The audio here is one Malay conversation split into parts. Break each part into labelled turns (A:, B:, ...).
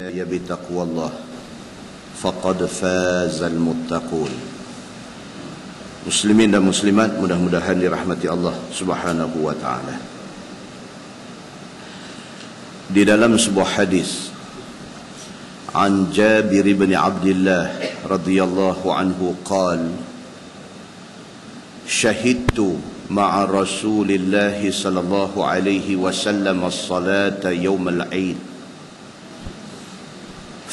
A: Ya bitaqwallah faqad fazal muttaqun. Muslimin dan muslimat, mudah-mudahan dirahmati Allah Subhanahu wa taala. Di dalam sebuah hadis an Jabir bin Abdullah radhiyallahu anhu qala syahidtu ma'a Rasulillah sallallahu alaihi wasallam as-salata yawm al-'id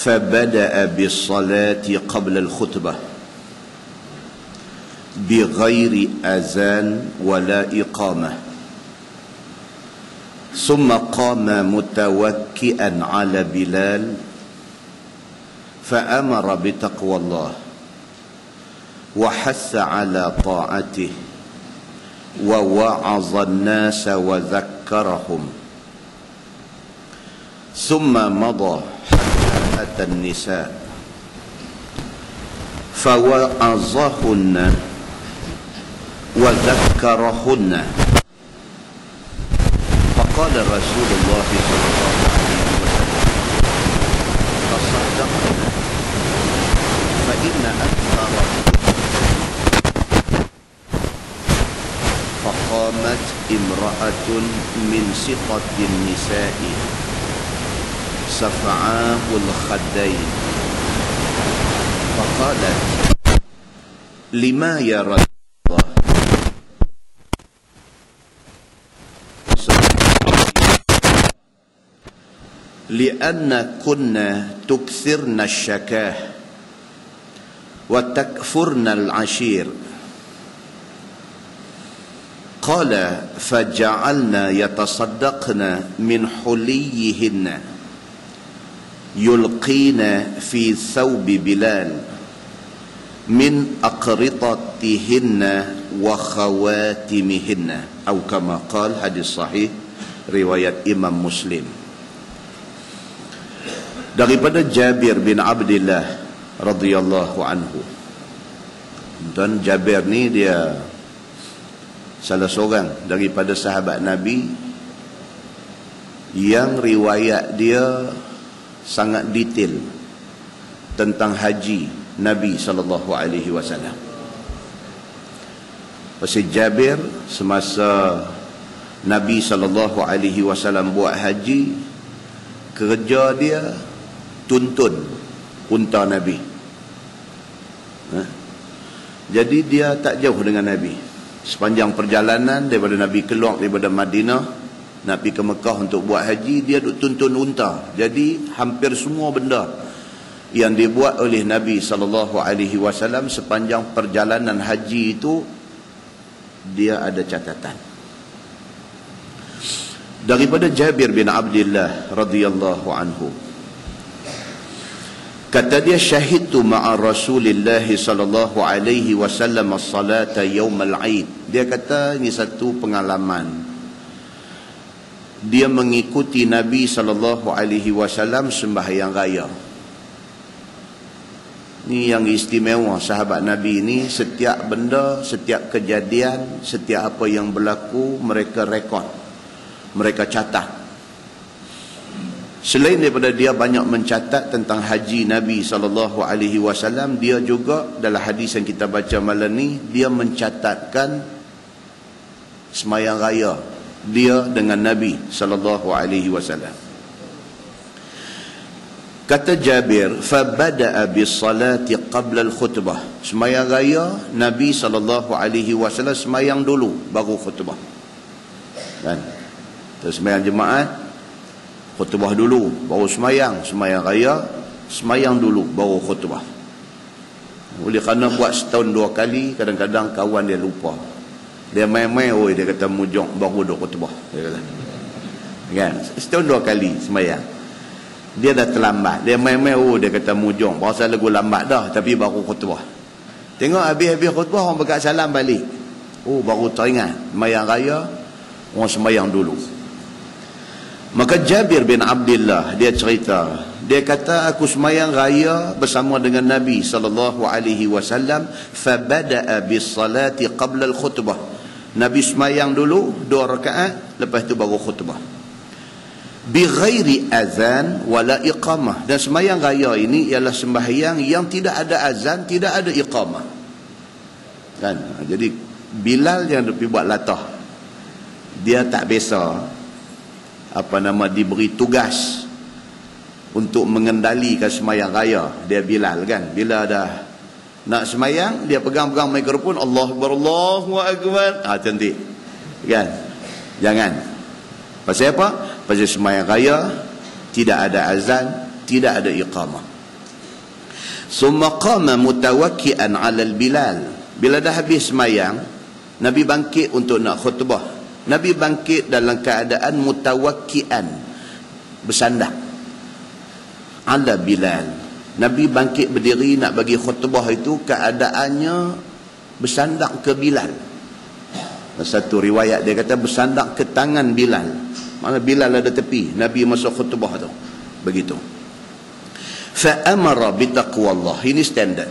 A: فبدأ بالصلاة قبل الخطبة بغير أذان ولا إقامة ثم قام متوكئا على بلال فأمر بتقوى الله وحث على طاعته ووعظ الناس وذكرهم ثم مضى النساء فوعظهن وذكرهن فقال رسول الله صلى الله عليه وسلم تصدقنا فإن أكثر فقامت امرأة من سقط النساء صفعاء الخدين فقالت لما يا رسول الله لأن كنا تكثرن الشكاه وتكفرن العشير قال فجعلنا يتصدقن من حليهن يلقين في ثوب بلال من أقرطتهن وخواتمهن أو كما قال. Hadis sahih riwayat Imam Muslim daripada Jabir bin Abdullah radhiyallahu anhu. Dan Jabir ni dia salah seorang daripada sahabat Nabi yang riwayat dia sangat detail tentang haji Nabi SAW. Pasal Jabir semasa Nabi SAW buat haji, kerja dia tuntun unta Nabi. Jadi dia tak jauh dengan Nabi. Sepanjang perjalanan daripada Nabi keluar daripada Madinah nak pergi ke Mekah untuk buat haji, dia duk tuntun unta. Jadi hampir semua benda yang dibuat oleh Nabi SAW sepanjang perjalanan haji itu dia ada catatan. Daripada Jabir bin Abdullah radhiyallahu anhu, kata dia, syahidtu ma'a Rasulillah sallallahu alaihi wasallam as-salata yawm al-'id. Dia kata ini satu pengalaman. Dia mengikuti Nabi SAW sembahyang raya. Ni yang istimewa sahabat Nabi ni, setiap benda, setiap kejadian, setiap apa yang berlaku mereka rekod, mereka catat. Selain daripada dia banyak mencatat tentang haji Nabi SAW, dia juga dalam hadis yang kita baca malam ni, dia mencatatkan sembahyang raya dia dengan Nabi SAW. Kata Jabir, fabada'a bis-salati qabla al-khutbah. Sembahyang raya Nabi SAW sembahyang dulu baru khutbah. Kan? Terus sembahyang jemaat, khutbah dulu baru sembahyang. Sembahyang raya sembahyang dulu baru khutbah. Oleh kerana buat setahun dua kali, kadang-kadang kawan dia lupa. Dia main-main, dia kata mujung baru duk khutbah. Dia kata, kan? Setahun dua kali sembahyang. Dia dah terlambat. Dia main-main, dia kata mujung. Pasal lagu lambat dah, tapi baru khutbah. Tengok habis-habis khutbah, orang berkat salam balik. Baru teringat. Sembahyang raya, orang sembahyang dulu. Maka Jabir bin Abdullah, dia cerita. Dia kata, aku sembahyang raya bersama dengan Nabi SAW. Fabada'a bis-salati qabla al-khutbah. Nabi sembahyang dulu 2 rakaat, lepas tu baru khutbah. Bighairi azan wala iqamah. Dan sembahyang raya ini ialah sembahyang yang tidak ada azan, tidak ada iqamah. Kan? Jadi Bilal yang pergi buat latah, dia tak biasa diberi tugas untuk mengendalikan sembahyang raya. Dia Bilal kan, bila dah nak sembahyang dia pegang-pegang mikrofon, Allahu Akbar, Allahu Akbar, cantik kan. Jangan. Pasal apa? Pasal sembahyang raya tidak ada azan, tidak ada iqamah. Summa qama mutawakkian 'ala al-Bilal. Bila dah habis sembahyang, Nabi bangkit untuk nak khutbah. Nabi bangkit dalam keadaan mutawakkian, bersandar. 'Ala Bilal. Nabi bangkit berdiri nak bagi khutbah itu keadaannya bersandar ke Bilal. Satu riwayat dia kata bersandar ke tangan Bilal. Mana Bilal ada tepi, Nabi masa khutbah tu. Begitu. Fa amara bi taqwallah. Ini standard.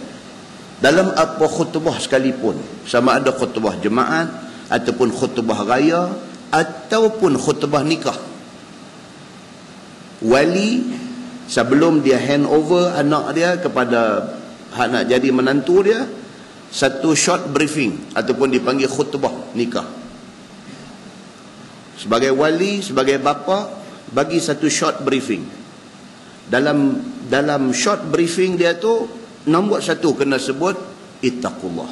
A: Dalam apa khutbah sekalipun, sama ada khutbah jemaat ataupun khutbah raya ataupun khutbah nikah, wali sebelum dia hand over anak dia kepada nak jadi menantu dia, satu short briefing ataupun dipanggil khutbah nikah. Sebagai wali, sebagai bapa, bagi satu short briefing. Dalam short briefing dia tu, nombor satu kena sebut ittaqullah,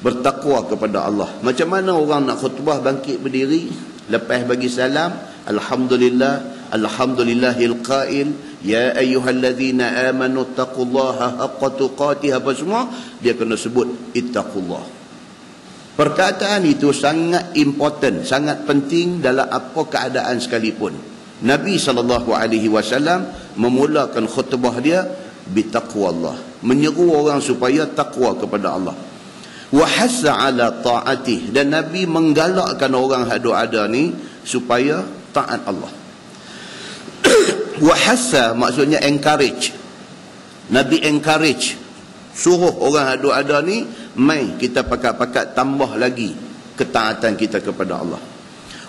A: bertakwa kepada Allah. Macam mana orang nak khutbah bangkit berdiri lepas bagi salam, alhamdulillah, alhamdulillahil qail ya ayyuhallazina amanu taqullaha haqqa tuqatih, apa semua dia kena sebut ittaqullah. Perkataan itu sangat important, sangat penting dalam apa keadaan sekalipun. Nabi SAW memulakan khutbah dia bitaqwallah, menyeru orang supaya takwa kepada Allah. Wa hassa ala ta'atih, dan Nabi menggalakkan orang hadu ada ni supaya taat Allah. Wa hassa maksudnya encourage. Nabi encourage, suruh orang hadu ada ni, mai kita pakat-pakat tambah lagi ketaatan kita kepada Allah.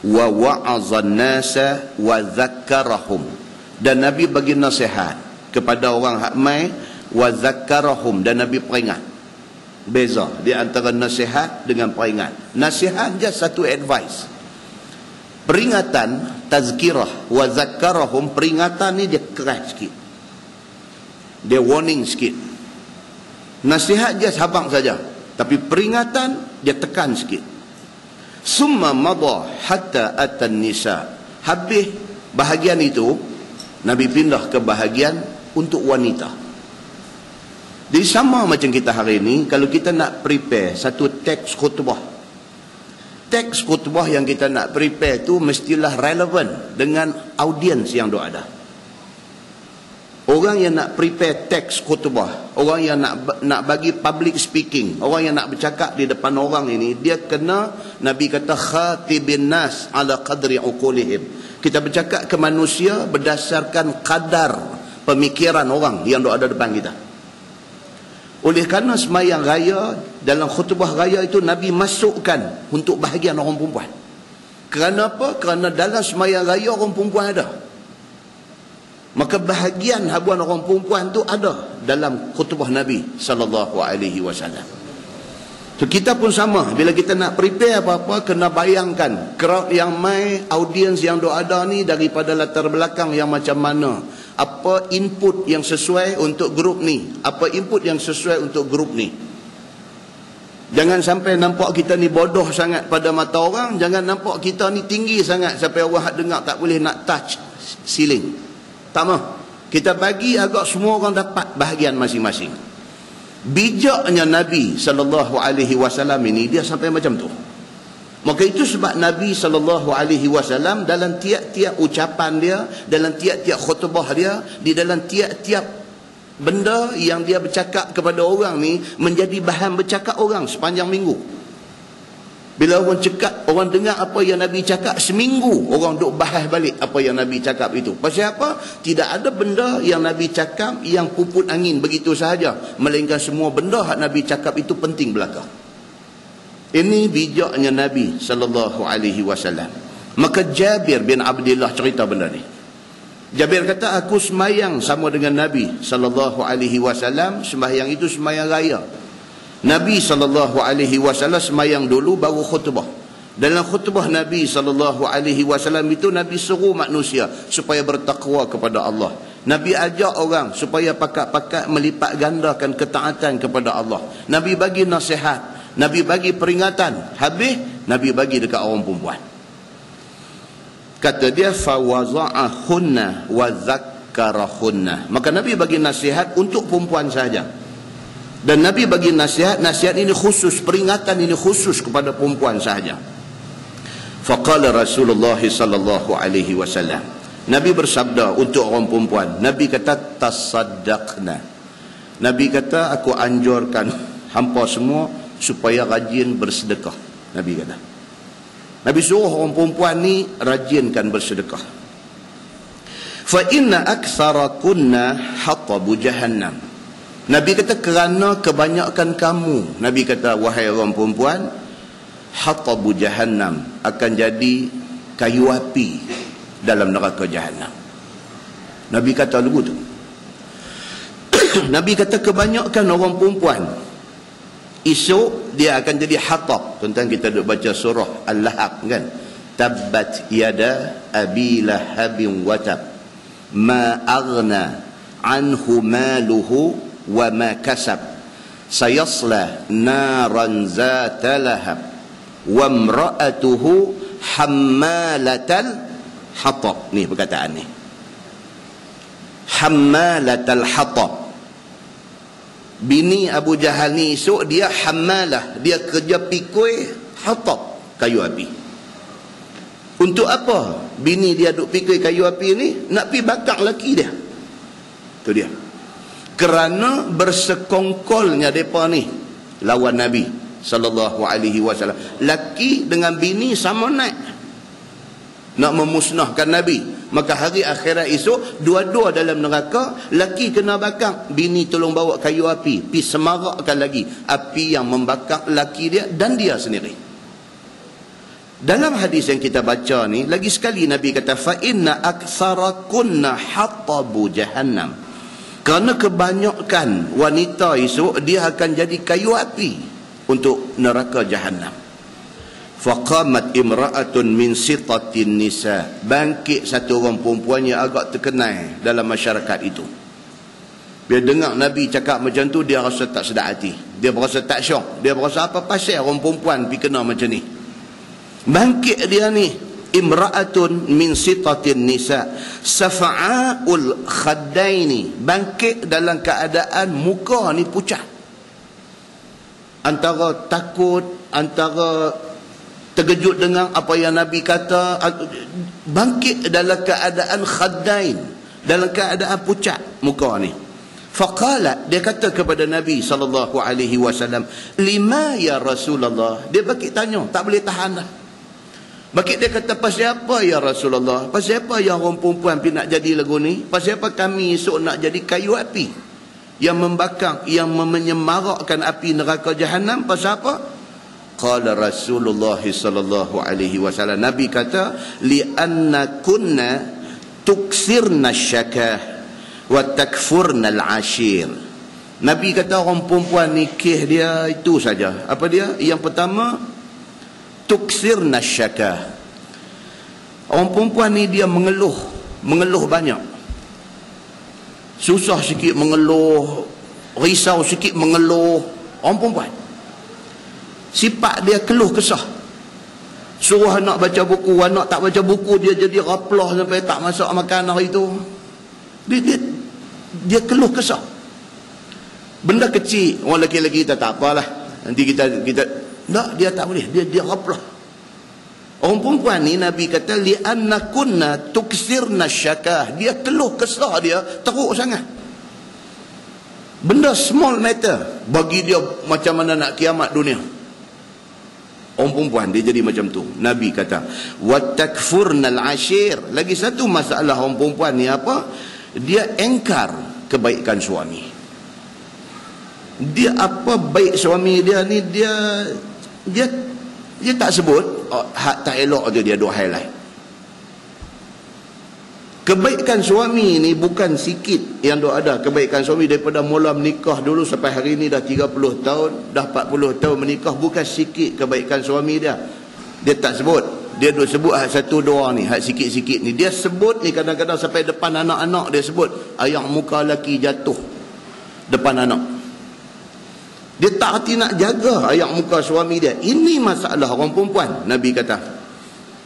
A: Wa wa'azan nasa wa zakkarahum, dan Nabi bagi nasihat kepada orang hak mai, wa zakkarahum, dan Nabi peringat. Beza di antara nasihat dengan peringat. Nasihat just satu advice. Peringatan, tazkirah, wa zakkarahum, peringatan ni dia keras sikit, dia warning sikit. Nasihat just habang saja, tapi peringatan dia tekan sikit. Summa madha hatta atan nisa. Habis bahagian itu, Nabi pindah ke bahagian untuk wanita. Jadi sama macam kita hari ini, kalau kita nak prepare satu teks khutbah, teks khutbah yang kita nak prepare tu mestilah relevan dengan audiens yang ada. Orang yang nak prepare teks khutbah, orang yang nak bagi public speaking, orang yang nak bercakap di depan orang ini, dia kena, Nabi kata khatibin nas ala qadri uqulihim. Kita bercakap ke manusia berdasarkan kadar pemikiran orang yang ada depan kita. Oleh kerana sembahyang raya, dalam khutbah raya itu Nabi masukkan untuk bahagian orang perempuan. Kerana apa? Kerana dalam sembahyang raya orang perempuan ada. Maka bahagian habuan orang perempuan tu ada dalam khutbah Nabi SAW. So kita pun sama, bila kita nak prepare apa-apa, kena bayangkan crowd yang mai, audiens yang ada ni daripada latar belakang yang macam mana, apa input yang sesuai untuk grup ni, apa input yang sesuai untuk grup ni. Jangan sampai nampak kita ni bodoh sangat pada mata orang, jangan nampak kita ni tinggi sangat sampai orang dengar tak boleh nak touch ceiling. Tak mah. Kita bagi agak semua orang dapat bahagian masing-masing. Bijaknya Nabi SAW ini, dia sampai macam tu. Maka itu sebab Nabi SAW dalam tiap-tiap ucapan dia, dalam tiap-tiap khutbah dia, di dalam tiap-tiap benda yang dia bercakap kepada orang ni, menjadi bahan bercakap orang sepanjang minggu. Bila orang cakap, orang dengar apa yang Nabi cakap, seminggu orang duk bahas balik apa yang Nabi cakap itu. Pasal apa? Tidak ada benda yang Nabi cakap yang puput angin begitu sahaja, melainkan semua benda yang Nabi cakap itu penting belaka. Ini bijaknya Nabi SAW. Maka Jabir bin Abdullah cerita benda ni. Jabir kata, aku semayang sama dengan Nabi SAW. Sembahyang itu sembahyang raya. Nabi SAW semayang dulu baru khutbah. Dalam khutbah Nabi SAW itu, Nabi suruh manusia supaya bertakwa kepada Allah. Nabi ajak orang supaya pakat-pakat melipat gandakan ketaatan kepada Allah. Nabi bagi nasihat, Nabi bagi peringatan. Habis Nabi bagi dekat orang perempuan. Kata dia, fawaza'ahunna wa zakkarahunna. Maka Nabi bagi nasihat untuk perempuan saja. Dan Nabi bagi nasihat ini khusus, peringatan ini khusus kepada perempuan saja. Faqala Rasulullah sallallahu alaihi wasallam. Nabi bersabda untuk orang perempuan. Nabi kata, tasaddaqna. Nabi kata, aku anjurkan hampa semua supaya rajin bersedekah. Nabi kata. Nabi suruh orang perempuan ni rajinkan bersedekah. Fa inna aktsarakunna hatabu jahannam. Nabi kata, kerana kebanyakan kamu, Nabi kata, wahai orang perempuan, hatabu jahannam, akan jadi kayu api dalam neraka jahannam. Nabi kata begitu. Nabi kata kebanyakan orang perempuan esok dia akan jadi hatab. Tentang kita duk baca surah Al-Lahab kan, tabbat yada abi lahabin watab ma aghna anhu maluhu wa ma kasab sayasla naran zata lahab wa imra'atuhu hammalatal hatab. Ni perkataan ni, hammalatal hatab. Bini Abu Jahal ni esok dia hammalah, dia kerja pikul hatab, kayu api. Untuk apa bini dia duk pikul kayu api ni? Nak pi bakar laki dia. Tu dia. Kerana bersekongkolnya depa ni lawan Nabi sallallahu alaihi wasallam. Laki dengan bini sama naik nak memusnahkan Nabi. Maka hari akhirat esok dua-dua dalam neraka. Laki kena bakar, bini tolong bawa kayu api, pi semarakkan lagi api yang membakar laki dia dan dia sendiri. Dalam hadis yang kita baca ni, lagi sekali Nabi kata, fa inna aktsarakunna hatabu jahannam. Kerana kebanyakan wanita esok dia akan jadi kayu api untuk neraka jahannam. Faqamat imra'atun min sitatin nisa. Bangkit satu orang perempuan yang agak terkenal dalam masyarakat itu. Bila dengar Nabi cakap macam tu, dia rasa tak sedap hati. Dia berasa tak syok. Dia berasa apa pasal orang perempuan pergi kena macam ni. Bangkit dia ni, imra'atun min sitatin nisa safa'ul khaddaini. Bangkit dalam keadaan muka ni pucat. Antara takut, antara terkejut dengan apa yang Nabi kata. Bangkit dalam keadaan khaddain, dalam keadaan pucat muka ni. Faqala, dia kata kepada Nabi sallallahu alaihi wasallam, lima ya Rasulullah. Dia bangkit tanya, tak boleh tahan dah. Bangkit dia kata, pasal apa ya Rasulullah? Pasal apa yang orang perempuan pergi nak jadi lagu ni? Pasal apa kami esok nak jadi kayu api yang membakar, yang menyemarakkan api neraka jahannam? Pasal apa? Qala Rasulullah sallallahu alaihi wasallam. Nabi kata, li'anna kunna tuksirna syakah wa takfurna al-ashir. Nabi kata orang perempuan nikah dia itu saja. Apa dia? Yang pertama, tuksirna syakah. Orang perempuan ni dia mengeluh banyak. Susah sikit mengeluh, risau sikit mengeluh. Orang perempuan sifat dia keluh kesah. Suruh anak baca buku, anak tak baca buku, dia jadi raplah sampai tak masak makan hari itu. Dia keluh kesah. Benda kecil, orang lelaki-lelaki kita tak apalah, nanti kita tak, dia tak boleh, dia raplah. Orang perempuan ni Nabi kata, li'anna kunna tuksirna syakah. Dia keluh kesah, dia teruk sangat. Benda small matter bagi dia macam mana nak kiamat dunia. Orang perempuan dia jadi macam tu. Nabi kata, watakfurnal ashir. Lagi satu masalah orang perempuan ni apa? Dia engkar kebaikan suami. Dia apa baik suami dia ni, dia tak sebut. Hak tak elok tu dia duk highlight. Kebaikan suami ni bukan sikit yang dok ada. Kebaikan suami daripada mula menikah dulu sampai hari ni dah 30 tahun, dah 40 tahun menikah, bukan sikit kebaikan suami dia. Dia tak sebut. Dia duk sebut hak satu dua ni, hak sikit-sikit ni. Dia sebut ni kadang-kadang sampai depan anak-anak dia sebut, ayam muka laki jatuh depan anak. Dia tak hati nak jaga ayam muka suami dia. Ini masalah orang perempuan, Nabi kata.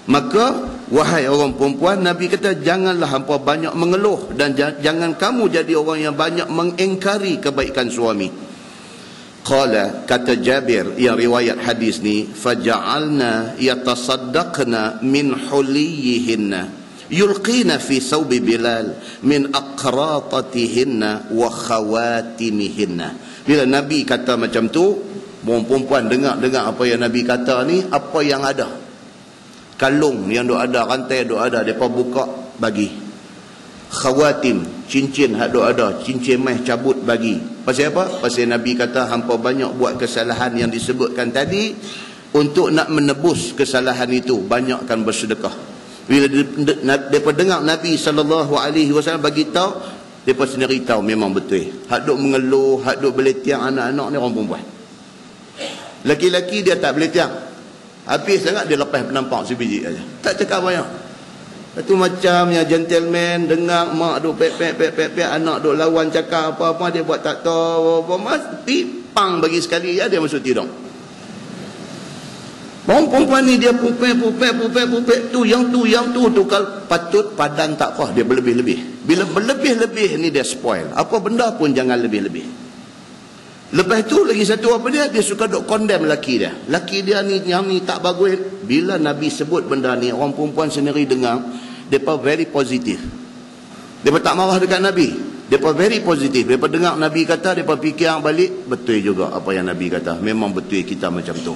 A: Maka wahai orang perempuan, Nabi kata janganlah hampa banyak mengeluh dan jangan kamu jadi orang yang banyak mengingkari kebaikan suami. Qala, kata Jabir yang riwayat hadis ni, faja'alna yatasaddaqna min huliyihinna yulqina fi sawbi Bilal min aqratatihinna wa khawatimihinna. Bila Nabi kata macam tu, perempuan dengar apa yang Nabi kata ni, apa yang ada, kalung yang duk ada, rantai duk ada, mereka buka bagi. Khawatim, cincin hak duk ada, cincin meh cabut bagi. Pasal apa? Pasal Nabi kata hampa banyak buat kesalahan yang disebutkan tadi, untuk nak menebus kesalahan itu banyakkan bersedekah. Bila mereka dengar Nabi SAW bagi tahu, mereka sendiri tahu memang betul. Hak duk mengeluh, hak duk beletiang anak-anak ni orang perempuan. Laki-laki dia tak beletiang, habis sangat dia lepas penampak sebiji aja, tak cakap banyak. Itu macam yang gentleman dengar mak duk pek, anak duk lawan cakap apa-apa, dia buat tak tahu apa, mesti pang bagi sekali ya, dia masuk tidur. Orang perempuan ni dia pupek tu yang tu kalau patut padan tak apa, dia berlebih-lebih. Bila berlebih-lebih ni dia spoil. Apa benda pun jangan lebih-lebih. Lepas tu lagi satu apa dia suka duk condemn laki dia. Laki dia ni yang ni tak bagus. Bila Nabi sebut benda ni, orang perempuan sendiri dengar, depa very positif. Depa tak marah dekat Nabi. Depa very positif. Depa dengar Nabi kata, depa fikir balik, betul juga apa yang Nabi kata. Memang betul kita macam tu.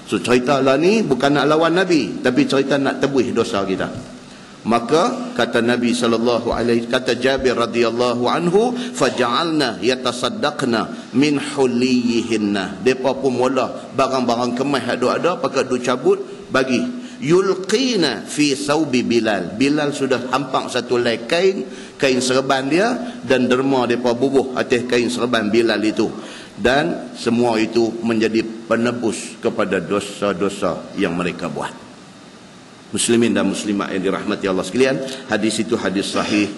A: So cerita lah ni bukan nak lawan Nabi, tapi cerita nak tebus dosa kita. Maka kata Nabi kata Jabir radhiyallahu anhu, faja'alna yatasaddaqna min huliyihinna. Depa pun mula barang-barang kemas hak ada pakai duk cabut bagi. Yulqina fi saubi Bilal. Bilal sudah hampak satu helai kain serban dia, dan derma depa bubuh atas kain serban Bilal itu. Dan semua itu menjadi penebus kepada dosa-dosa yang mereka buat. Muslimin dan muslimat yang dirahmati Allah sekalian, hadis itu hadis sahih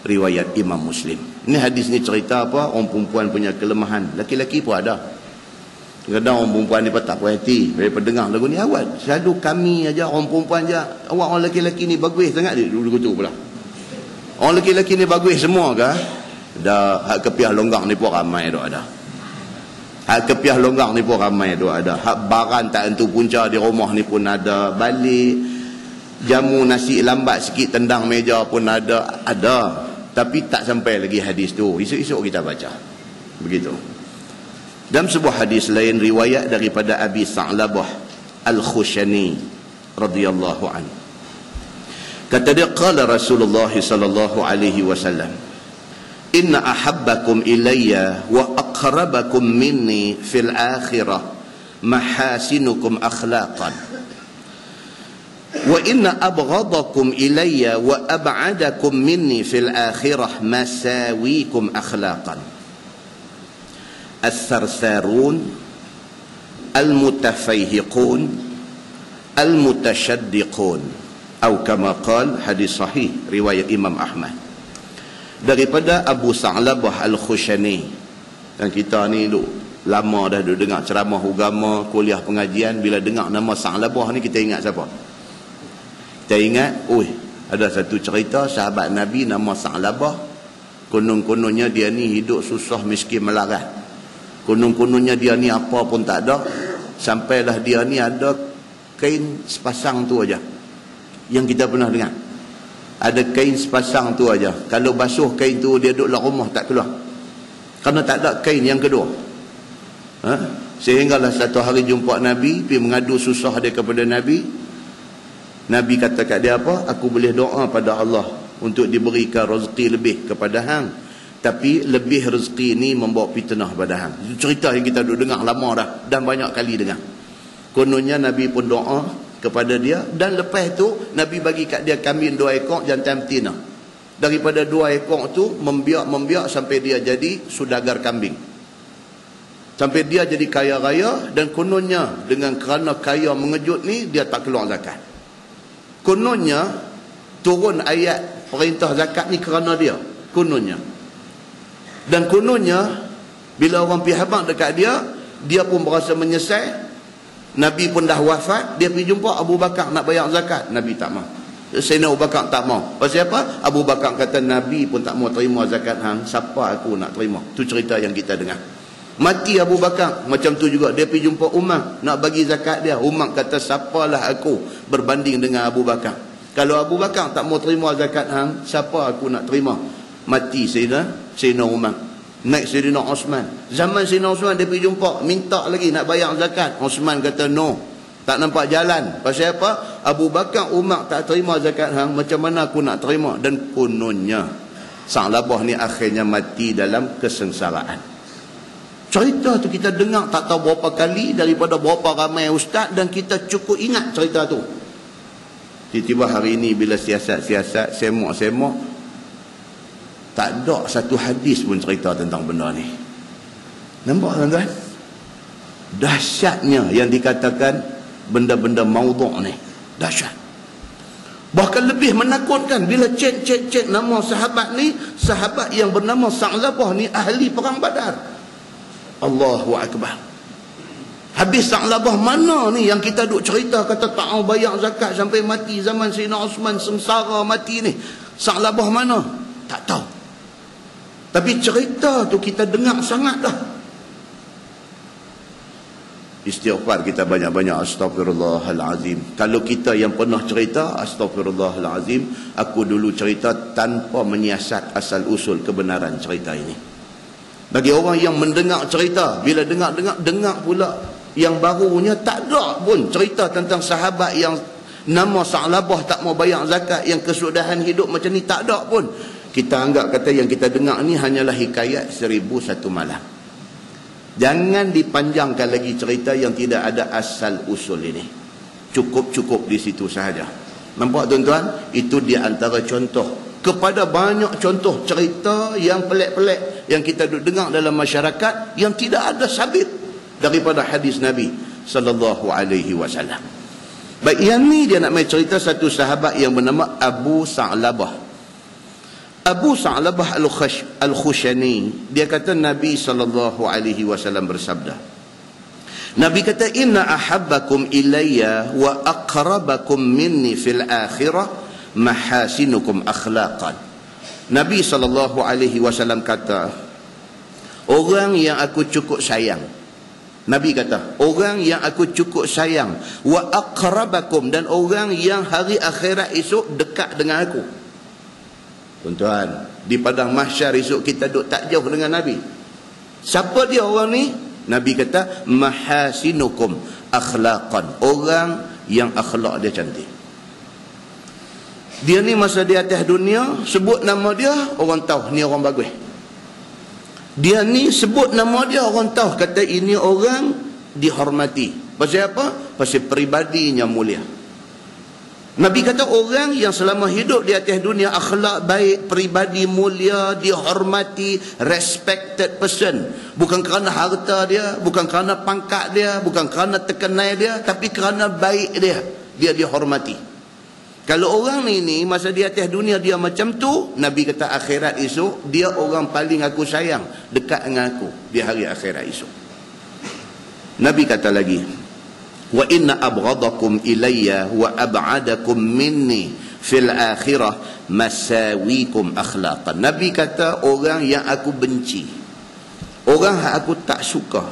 A: riwayat Imam Muslim. Ini hadis ni cerita apa? Orang perempuan punya kelemahan. Laki-laki pun ada. Kadang orang perempuan ni tak puas hati daripada dengar lagu ni, awak selalu kami aja orang perempuan aja, awak orang lelaki ni bagus sangat dia dulu tu pula. Orang lelaki ni bagus semua ke? Dah hak kepiah longgang ni pun ramai dah ada. Hak kepiah longgang ni pun ramai dah ada. Hak baran tak entu punca di rumah ni pun ada. Balik jamu nasi lambat sikit tendang meja pun ada. Tapi tak sampai lagi hadis tu. Esok-esok kita baca. Begitu. Dalam sebuah hadis lain riwayat daripada Abi Sa'labah Al-Khushani radhiyallahu anhu. Kata dia, qala Rasulullah sallallahu alaihi wasallam, inna ahabbakum ilayya wa aqrabakum minni fil akhirah mahasinukum akhlaqan, wa inna abghadakum ilayya wa ab'adakum minni fil akhirah masawikum akhlaqan. As-sarsarun al-mutafayhiqun al-mutashaddiqun, atau kama qala, hadis sahih riwayat Imam Ahmad. Daripada Abu Sa'labah Al-Khushani. Dan kita ni lama dah dengar ceramah agama, kuliah pengajian, bila dengar nama Sa'labah ni kita ingat siapa? Kita ingat, ada satu cerita sahabat Nabi nama Sa'labah. Konon-kononnya dia ni hidup susah miskin melarat. Konon-kononnya dia ni apa pun tak ada, sampailah dia ni ada kain sepasang tu aja yang kita pernah dengar. Ada kain sepasang tu aja. Kalau basuh kain tu, dia duduk dalam rumah tak keluar, kerana tak ada kain yang kedua. Sehinggalah satu hari jumpa Nabi, pergi mengadu susah dia kepada Nabi. Nabi kata kat dia apa? Aku boleh doa pada Allah untuk diberikan rezeki lebih kepada hang, tapi lebih rezeki ni membawa fitnah pada hang. Itu cerita yang kita duduk dengar lama dah, dan banyak kali dengar. Kononnya Nabi pun doa kepada dia, dan lepas tu Nabi bagi kat dia kambing 2 ekor jantan betina. Daripada 2 ekor tu membiak sampai dia jadi saudagar kambing. Sampai dia jadi kaya raya, dan kononnya dengan kerana kaya mengejut ni dia tak keluar zakat. Kononnya turun ayat perintah zakat ni kerana dia, kononnya. Dan kononnya bila orang pergi habaq dekat dia pun berasa menyesal. Nabi pun dah wafat, dia pergi jumpa Abu Bakar nak bayar zakat, Nabi tak mau. Sayyidina Abu Bakar tak mau. Pasal apa? Abu Bakar kata Nabi pun tak mau terima zakat hang, siapa aku nak terima? Tu cerita yang kita dengar. Mati Abu Bakar, macam tu juga dia pergi jumpa Umar nak bagi zakat dia. Umar kata siapalah aku berbanding dengan Abu Bakar. Kalau Abu Bakar tak mau terima zakat hang, siapa aku nak terima? Mati Sayyidina Umar. Naik Sayyidina Osman. Zaman Sayyidina Osman dia pergi jumpa, minta lagi nak bayar zakat. Osman kata no. Tak nampak jalan. Pasal apa? Abu Bakar, Umar tak terima zakat hang, macam mana aku nak terima? Dan kononnya Sa'labah ni akhirnya mati dalam kesengsaraan. Cerita tu kita dengar tak tahu berapa kali daripada berapa ramai ustaz, dan kita cukup ingat cerita tu. Tiba-tiba hari ini bila siasat-siasat, semok-semok, tak ada satu hadis pun cerita tentang benda ni. Nampak tuan-tuan? Dahsyatnya yang dikatakan benda-benda maudhu' ni. Dahsyat. Bahkan lebih menakutkan bila cek nama sahabat ni, sahabat yang bernama Sa'labah ni ahli perang Badar. Allahu Akbar. Habis Sa'labah mana ni yang kita duk cerita kata tak mau bayar zakat sampai mati zaman Sayyidina Osman sengsara mati ni. Sa'labah mana? Tak tahu. Tapi cerita tu kita dengar sangat dah. Istighfar kita banyak-banyak, astagfirullahalazim. Kalau kita yang pernah cerita, astagfirullahalazim, aku dulu cerita tanpa menyiasat asal usul kebenaran cerita ini. Bagi orang yang mendengar cerita, bila dengar pula yang barunya, tak ada pun cerita tentang sahabat yang nama Sa'labah tak mau bayar zakat, yang kesudahan hidup macam ni, tak ada pun. Kita anggap kata yang kita dengar ni hanyalah hikayat 1001 malam. Jangan dipanjangkan lagi cerita yang tidak ada asal usul ini. Cukup di situ sahaja. Nampak tuan-tuan? Itu di antara contoh kepada banyak contoh cerita yang pelik-pelik yang kita dengar dalam masyarakat yang tidak ada sabit daripada hadis Nabi sallallahu alaihi wasallam. Baik, yang ni dia nak main cerita satu sahabat yang bernama Abu Sa'labah. Abu Sa'labah Al-Khushani, dia kata Nabi sallallahu alaihi wasallam bersabda. Nabi kata, "Inna ahabbakum ilayya wa aqrabakum minni fil akhirah mahasinukum akhlaqan." Nabi sallallahu alaihi wasallam kata, orang yang aku cukup sayang. Nabi kata, orang yang aku cukup sayang, wa aqrabakum, dan orang yang hari akhirat esok dekat dengan aku. Tuan-tuan, di padang mahsyar esok kita duduk tak jauh dengan Nabi. Siapa dia orang ni? Nabi kata, mahasinukum akhlaqan, orang yang akhlak dia cantik. Dia ni masa di atas dunia, sebut nama dia, orang tahu ni orang bagus. Dia ni sebut nama dia, orang tahu kata ini orang dihormati. Pasal apa? Pasal peribadinya mulia. Nabi kata orang yang selama hidup di atas dunia akhlak baik, peribadi mulia, dihormati, respected person. Bukan kerana harta dia, bukan kerana pangkat dia, bukan kerana terkenal dia, tapi kerana baik dia, dia dihormati. Kalau orang ni masa di atas dunia dia macam tu, Nabi kata akhirat esok dia orang paling aku sayang, dekat dengan aku di hari akhirat esok. Nabi kata lagi, wa inna abghadakum ilayya wa ab'adakum minni fil akhirah masawikum akhlaqan. Nabi kata orang yang aku benci, orang yang aku tak suka,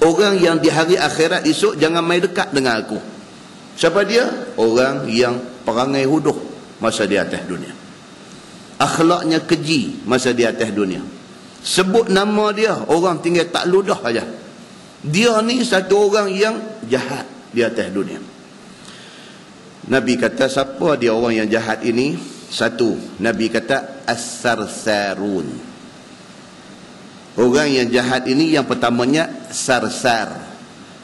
A: orang yang di hari akhirat esok jangan main dekat dengan aku. Siapa dia? Orang yang perangai huduh masa di atas dunia, akhlaknya keji masa di atas dunia. Sebut nama dia, orang tinggal tak ludah aja. Dia ni satu orang yang jahat di atas dunia. Nabi kata siapa dia orang yang jahat ini? Satu, Nabi kata as-sarsarun. Orang yang jahat ini yang pertamanya sarsar.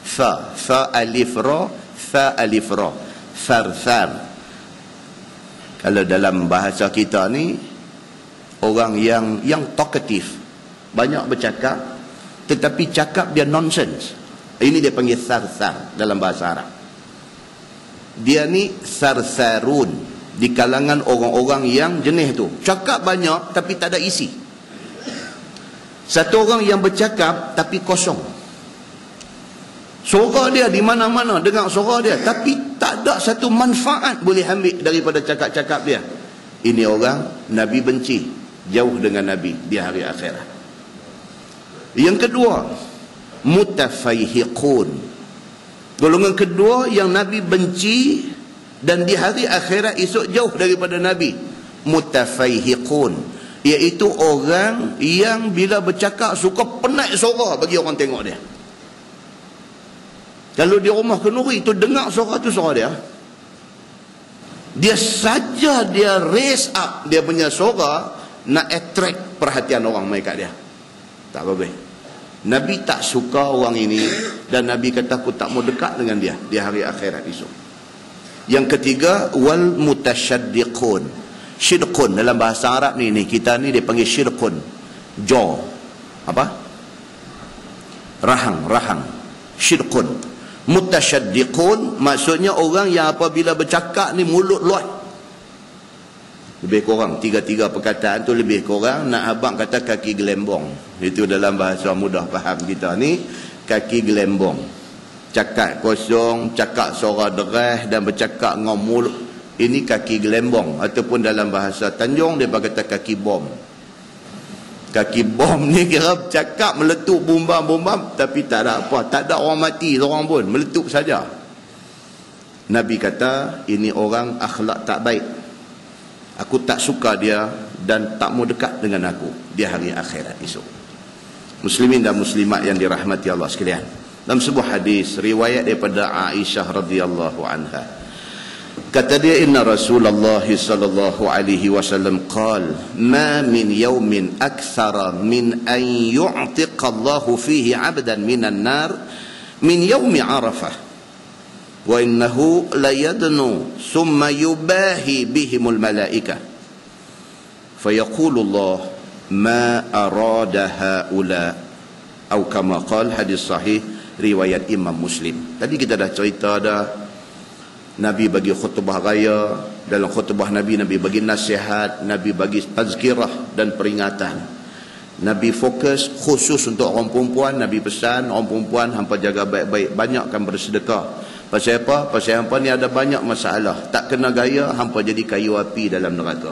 A: Fa alif ra, fa alif ra. Sarsar. Kalau dalam bahasa kita ni, orang yang talkative, banyak bercakap, tetapi cakap dia nonsense. Ini dia panggil sarsar dalam bahasa Arab. Dia ni sarsarun, di kalangan orang-orang yang jenis tu, cakap banyak tapi tak ada isi. Satu orang yang bercakap tapi kosong, suara dia di mana-mana, dengar suara dia, tapi tak ada satu manfaat boleh ambil daripada cakap-cakap dia. Ini orang Nabi benci, jauh dengan Nabi di hari akhirat. Yang kedua, mutafaihiqun. Golongan kedua yang Nabi benci dan di hari akhirat esok jauh daripada Nabi, mutafaihiqun, iaitu orang yang bila bercakap suka penat suara bagi orang tengok dia. Kalau di rumah kenduri itu dengar suara tu suara dia, dia saja dia raise up dia punya suara nak attract perhatian orang mai kat dia. Tak apa-apa. Nabi tak suka orang ini, dan Nabi kata aku tak mau dekat dengan dia di hari akhirat esok. Yang ketiga, wal mutasyaddiqun. Syirkun dalam bahasa Arab ni kita ni dia panggil syirkun. Jaw. Apa? Rahang. Syirkun. Mutasyaddiqun maksudnya orang yang apabila bercakap ni mulut luat. Lebih kurang tiga perkataan tu lebih kurang nak abang kata kaki gelembong. Itu dalam bahasa mudah faham kita ni, kaki gelembong. Cakap kosong, cakap suara derah dan bercakap dengan mulut, ini kaki gelembong. Ataupun dalam bahasa Tanjung dia kata kaki bom. Kaki bom ni kira cakap meletup bumbam tapi tak ada apa, tak ada orang mati seorang pun, meletup saja. Nabi kata ini orang akhlak tak baik, aku tak suka dia dan tak mau dekat dengan aku di hari akhirat esok. Muslimin dan muslimat yang dirahmati Allah sekalian, dalam sebuah hadis riwayat daripada Aisyah radhiyallahu anha, kata dia, inna Rasulullah sallallahu alaihi wasallam qala ma min yawmin akthara min an yu'tiqa Allah fihi 'abdan minan nar min yawmi Arafah wa innahu la yadnu thumma yubahi bihimul malaikah fayaqulu Allah ma arada haula, atau kama qala, hadis sahih riwayat Imam Muslim. Tadi kita dah cerita dah, Nabi bagi khutbah raya. Dalam khutbah Nabi bagi nasihat, Nabi bagi tazkirah dan peringatan. Nabi fokus khusus untuk orang perempuan. Nabi pesan orang perempuan hampa jaga baik-baik, banyakkan bersedekah. Pasal apa? Pasal hampa ni ada banyak masalah, tak kena gaya hampa jadi kayu api dalam neraka.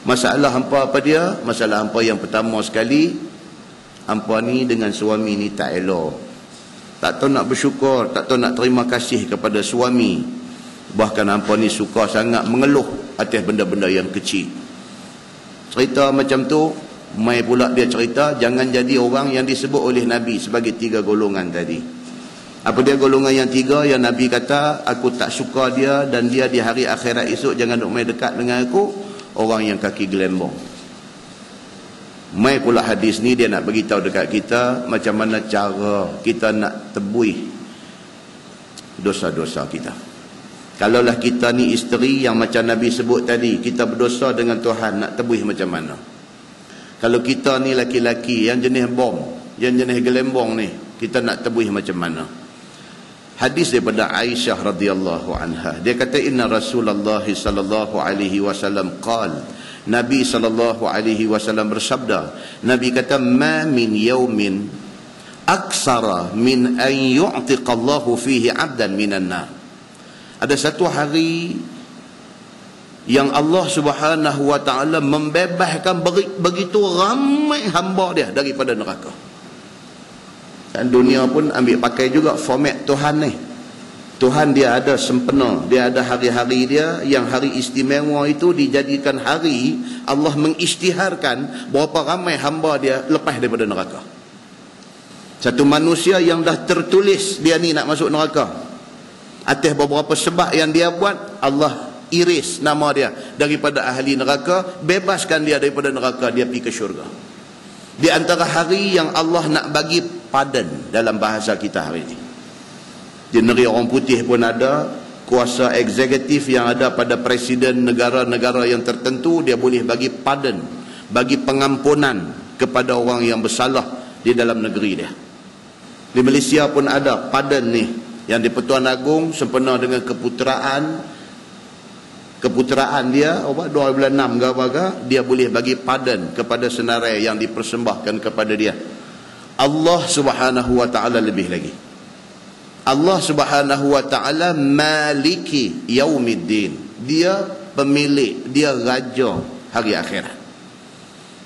A: Masalah hampa apa dia? Masalah hampa yang pertama sekali, hampa ni dengan suami ni tak elok, tak tahu nak bersyukur, tak tahu nak terima kasih kepada suami. Bahkan hampa ni suka sangat mengeluh atas benda-benda yang kecil. Cerita macam tu, mai pula dia cerita jangan jadi orang yang disebut oleh Nabi sebagai 3 golongan tadi. Apa dia golongan yang 3 yang Nabi kata aku tak suka dia dan dia di hari akhirat esok jangan duk mai dekat dengan aku? Orang yang kaki gelembong. Mai pula hadis ni dia nak beritahu dekat kita macam mana cara kita nak tebus dosa-dosa kita. Kalaulah kita ni isteri yang macam Nabi sebut tadi, kita berdosa dengan Tuhan, nak tebus macam mana? Kalau kita ni laki-laki yang jenis bom, yang jenis gelembong ni, kita nak tebus macam mana? Hadis daripada Aisyah radhiyallahu anha, dia kata inna Rasulullah sallallahu alaihi wasallam qala, Nabi sallallahu alaihi wasallam bersabda, Nabi kata ma min yaumin aksara min an yu'tiqa Allah fihi 'abdan minan nar. Ada satu hari yang Allah Subhanahu wa taala membebaskan begitu ramai hamba dia daripada neraka. Dan dunia pun ambil pakai juga format Tuhan ni. Tuhan dia ada sempena, dia ada hari-hari dia, yang hari istimewa itu dijadikan hari Allah mengisytiharkan berapa ramai hamba dia lepas daripada neraka. Satu manusia yang dah tertulis dia ni nak masuk neraka, atas beberapa sebab yang dia buat, Allah iris nama dia daripada ahli neraka, bebaskan dia daripada neraka, dia pergi ke syurga. Di antara hari yang Allah nak bagi pardon dalam bahasa kita hari ini. Di negeri orang putih pun ada kuasa eksekutif yang ada pada presiden negara-negara yang tertentu, dia boleh bagi pardon, bagi pengampunan kepada orang yang bersalah di dalam negeri dia. Di Malaysia pun ada pardon ni, yang di Pertuan Agong sempena dengan keputeraan dia 2006 ke apa, dia boleh bagi pardon kepada senarai yang dipersembahkan kepada dia. Allah Subhanahu wa taala lebih lagi. Allah Subhanahu wa taala maliki yaumiddin. Dia pemilik, dia raja hari akhirat.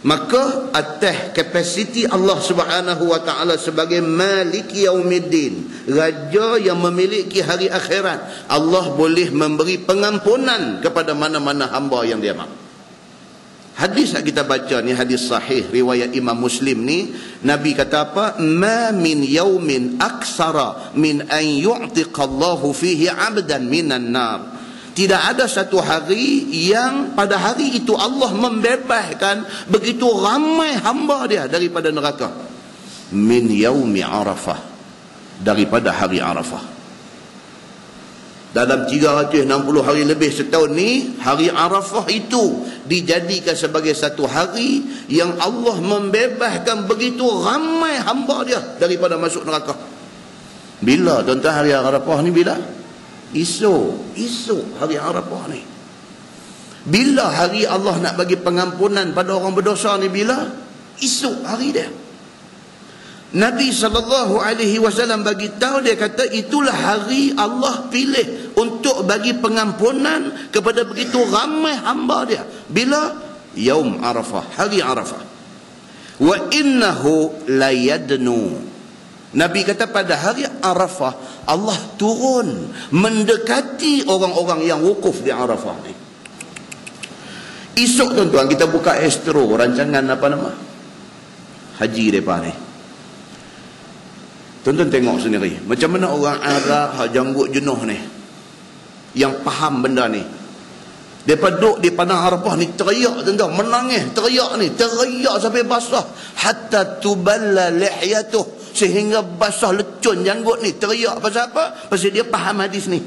A: Maka atas kapasiti Allah Subhanahu wa taala sebagai maliki yaumiddin, raja yang memiliki hari akhirat, Allah boleh memberi pengampunan kepada mana-mana hamba yang dia mahu. Hadis yang kita baca ni hadis sahih riwayat Imam Muslim ni, Nabi kata apa? Ma min yaumin aksara min an yu'tiqallahu fihi 'abdan minan nar. Tidak ada satu hari yang pada hari itu Allah membebaskan begitu ramai hamba dia daripada neraka. Min yaumi Arafah, daripada hari Arafah. Dalam 360 hari lebih setahun ni, hari Arafah itu dijadikan sebagai satu hari yang Allah membebaskan begitu ramai hamba dia daripada masuk neraka. Bila tuan-tuan hari Arafah ni bila? Esok hari Arafah ni. Bila hari Allah nak bagi pengampunan pada orang berdosa ni? Bila? Esok hari dia. Nabi SAW bagi tahu, dia kata itulah hari Allah pilih untuk bagi pengampunan kepada begitu ramai hamba dia. Bila? Yaum Arafah, hari Arafah. Wa innahu layadnu. Nabi kata pada hari Arafah Allah turun mendekati orang-orang yang wukuf di Arafah ni. Esok tuan-tuan kita buka Astro, rancangan apa nama? Haji mereka ni. Tuan-tuan tengok sendiri macam mana orang Arab janggut jenuh ni, yang faham benda ni. Mereka duduk di padang Arafah ni teriak tuan-tuan, menangis, teriak sampai basah, hatta tuballa lihyatuh, sehingga basah lecun janggut ni. Teriak pasal apa? Pasal dia faham hadis ni.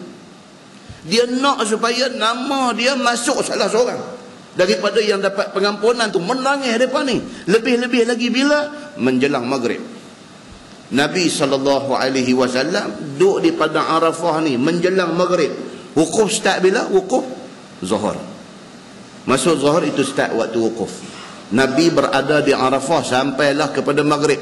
A: Dia nak supaya nama dia masuk salah seorang daripada yang dapat pengampunan tu. Menangis mereka ni. Lebih-lebih lagi bila? Menjelang maghrib. Nabi SAW duduk di padang Arafah ni menjelang maghrib. Wukuf start bila? Wukuf Zuhur. Masuk Zuhur itu start waktu wukuf. Nabi berada di Arafah sampailah kepada maghrib.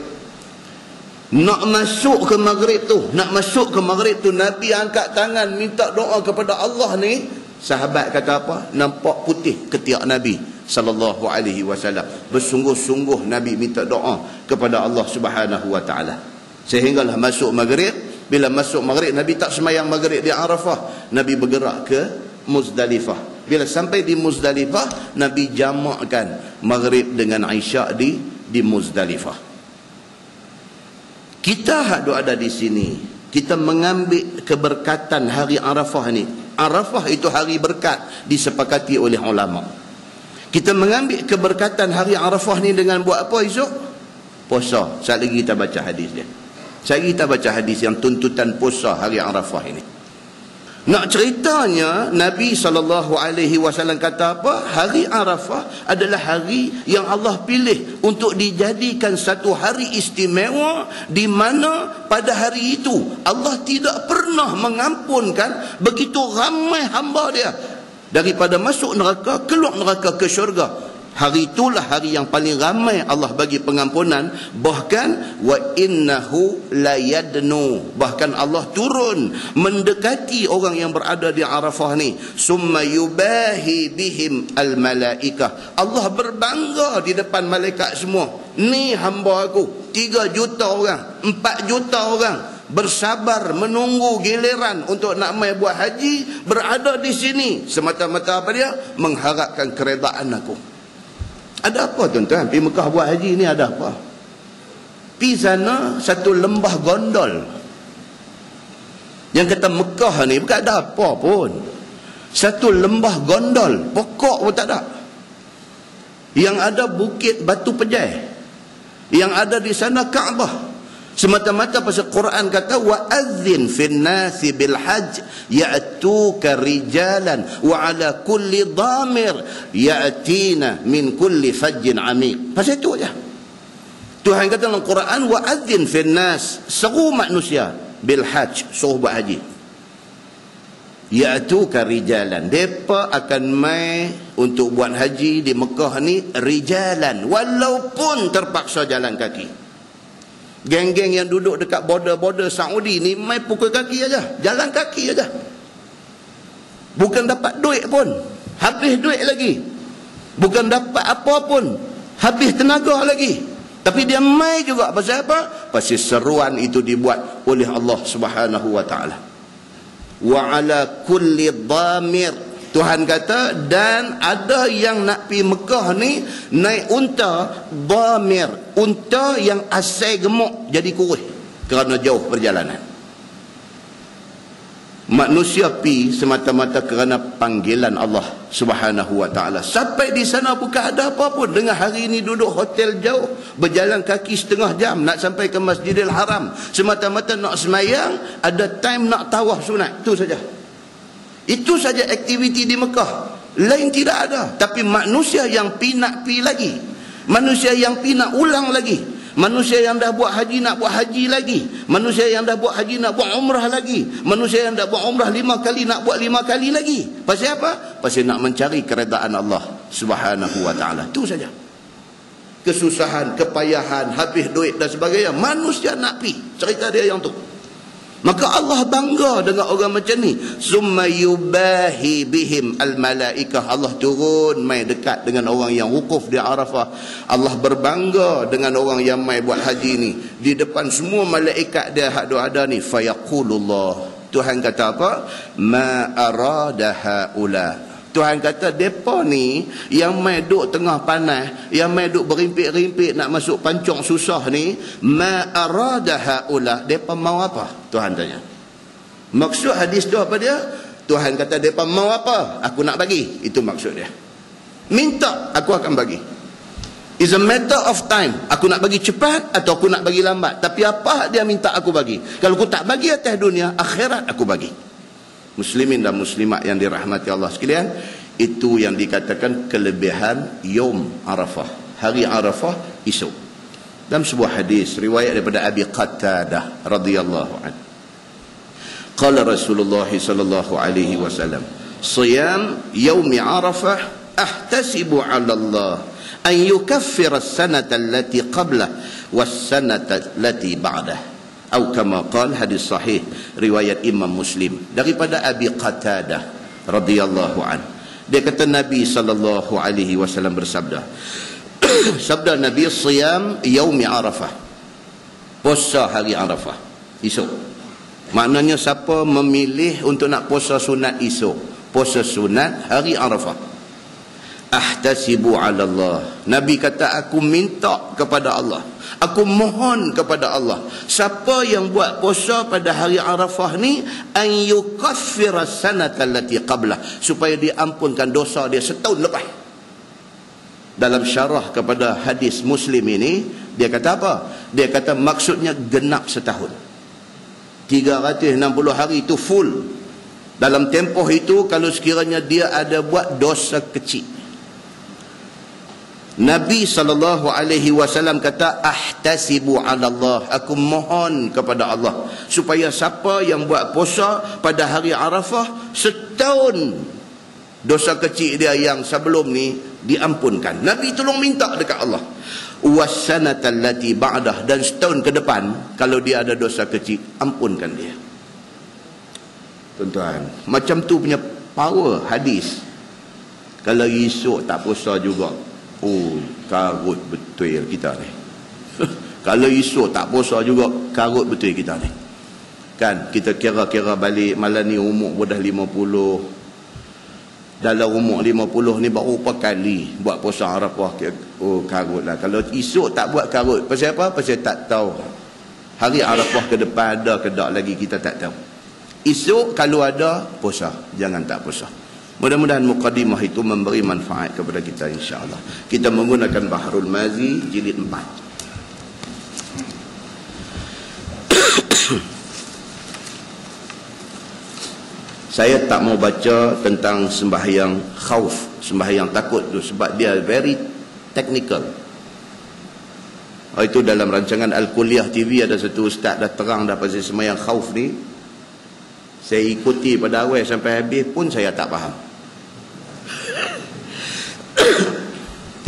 A: Nak masuk ke maghrib tu, Nabi angkat tangan minta doa kepada Allah ni. Sahabat kata apa? Nampak putih ketiak Nabi SAW. Bersungguh-sungguh Nabi minta doa kepada Allah Subhanahu wa taala. Sehinggalah masuk maghrib. Bila masuk maghrib, Nabi tak semayang maghrib di Arafah. Nabi bergerak ke Muzdalifah. Bila sampai di Muzdalifah, Nabi jamakkan maghrib dengan Isyak di Muzdalifah. Kita ada di sini, kita mengambil keberkatan hari Arafah ni. Arafah itu hari berkat, disepakati oleh ulama. Kita mengambil keberkatan hari Arafah ni dengan buat apa esok? Puasa. Sekali lagi kita baca hadis dia. Sekali kita baca hadis yang tuntutan puasa hari Arafah ini. Nak ceritanya, Nabi SAW kata apa? Hari Arafah adalah hari yang Allah pilih untuk dijadikan satu hari istimewa, di mana pada hari itu Allah tidak pernah mengampunkan begitu ramai hamba dia daripada masuk neraka, keluar neraka ke syurga. Hari itulah hari yang paling ramai Allah bagi pengampunan. Bahkan wa innahu layadnu, bahkan Allah turun mendekati orang yang berada di Arafah ni. Summa yubahi bihim al malaikah, Allah berbangga di depan malaikat semua. Ni hamba aku, 3 juta orang, 4 juta orang bersabar menunggu giliran untuk nak mai buat haji, berada di sini semata-mata apa dia? Mengharapkan keredaan aku. Ada apa tuan-tuan? Pergi Mekah buat haji ni ada apa? Pergi sana satu lembah gondol. Yang kata Mekah ni bukan ada apa pun. Satu lembah gondol, pokok pun tak ada. Yang ada bukit batu pejai. Yang ada di sana Kaabah. Semata-mata pasal Quran kata wa'adzin fin nasi bil hajj ya'tuka rijalan wa ala kulli dhamir ya'tina min kulli fajjin amiq. Pasal itu aja. Tuhan kata dalam Quran wa'adzin fin nas, seru manusia bil hajj, suruh buat haji. Ya'tuka rijalan, depa akan mai untuk buat haji di Mekah ni rijalan, walaupun terpaksa jalan kaki. Geng-geng yang duduk dekat border-border Saudi ni mai pukul kaki aja, jalan kaki aja. Bukan dapat duit pun, habis duit lagi. Bukan dapat apa pun, habis tenaga lagi. Tapi dia mai juga. Pasal apa? Pasal seruan itu dibuat oleh Allah Subhanahu wa taala. Wa ala kulli dhamir, Tuhan kata, dan ada yang nak pergi Mekah ni naik unta dhamir, unta yang asai gemuk jadi kurus kerana jauh perjalanan. Manusia pi semata-mata kerana panggilan Allah Subhanahu wa taala. Sampai di sana bukan ada apa pun. Dengan hari ini duduk hotel jauh, berjalan kaki setengah jam nak sampai ke Masjidil Haram. Semata-mata nak semayang, ada time nak tawaf sunat. Itu saja. Itu saja aktiviti di Mekah. Lain tidak ada. Tapi manusia yang pi nak pi lagi. Manusia yang pi nak ulang lagi. Manusia yang dah buat haji nak buat haji lagi. Manusia yang dah buat haji nak buat umrah lagi. Manusia yang dah buat umrah 5 kali nak buat 5 kali lagi. Pasal apa? Pasal nak mencari keredaan Allah Subhanahu wa taala. Itu saja. Kesusahan, kepayahan, habis duit dan sebagainya, manusia nak pi. Cerita dia yang tu. Maka Allah bangga dengan orang macam ni. Summa yubahi bihim al-malaikah. Allah turun mai dekat dengan orang yang wukuf di Arafah. Allah berbangga dengan orang yang mai buat haji ni. Di depan semua malaikat dia hak ada ni. Fayaqulullah. Tuhan kata apa? Ma arada haula. Tuhan kata depa ni yang mai duk tengah panas, yang mai duk berimpit-rimpit nak masuk pancong susah ni, ma arada haula, depa mau apa? Tuhan tanya. Maksud hadis tu apa dia? Tuhan kata depa mau apa? Aku nak bagi. Itu maksud dia. Minta, aku akan bagi. It's a matter of time. Aku nak bagi cepat atau aku nak bagi lambat. Tapi apa dia minta aku bagi? Kalau aku tak bagi atas dunia, akhirat aku bagi. Muslimin dan muslimat yang dirahmati Allah sekalian, itu yang dikatakan kelebihan Yom Arafah, hari Arafah esok. Dalam sebuah hadis riwayat daripada Abi Qatadah radhiyallahu anhu, qala Rasulullah sallallahu alaihi wasallam, siyam yaum Arafah ahtasibu 'ala Allah an yukaffira as-sanata allati qablah was-sanata allati ba'dah. Atau kama qala, hadis sahih riwayat Imam Muslim daripada Abi Qatadah radhiyallahu an. Dia kata Nabi sallallahu alaihi wasallam bersabda, sabda Nabi, siyam yaumi Arafah, puasa hari Arafah esok. Maknanya siapa memilih untuk nak puasa sunat esok, puasa sunat hari Arafah, ahtasibu 'ala Allah. Nabi kata aku minta kepada Allah, aku mohon kepada Allah, siapa yang buat puasa pada hari Arafah ni, an yukaffira sanata allati qablah, supaya diampunkan dosa dia setahun lepas. Dalam syarah kepada hadis Muslim ini, dia kata apa? Dia kata maksudnya genap setahun. 360 hari itu full. Dalam tempoh itu, kalau sekiranya dia ada buat dosa kecil, Nabi SAW kata ahtasibu 'ala Allah, aku mohon kepada Allah supaya siapa yang buat puasa pada hari Arafah, setahun dosa kecil dia yang sebelum ni diampunkan. Nabi tolong minta dekat Allah. Wassanata allati ba'dah, dan setahun ke depan kalau dia ada dosa kecil, ampunkan dia. Tuan-tuan, macam tu punya power hadis. Kalau esok tak puasa juga, oh, karut betul kita ni. Kalau esok tak puasa juga, karut betul kita ni. Kan, kita kira-kira balik malam ni umur dah 50. Dalam umur 50 ni baru berapa kali buat puasa Arafah. Oh, karut lah. Kalau esok tak buat, karut. Pasal apa? Pasal tak tahu hari Arafah ke depan ada ke tak lagi, kita tak tahu. Esok kalau ada, puasa. Jangan tak puasa. Mudah-mudahan mukadimah itu memberi manfaat kepada kita, insya-Allah. Kita menggunakan Bahrul Mazi jilid 4. Saya tak mau baca tentang sembahyang khauf, sembahyang takut tu, sebab dia very technical. Itu dalam rancangan Al-Kuliah TV ada satu ustaz dah terang dah pasal sembahyang khauf ni. Saya ikuti pada awal sampai habis pun saya tak faham.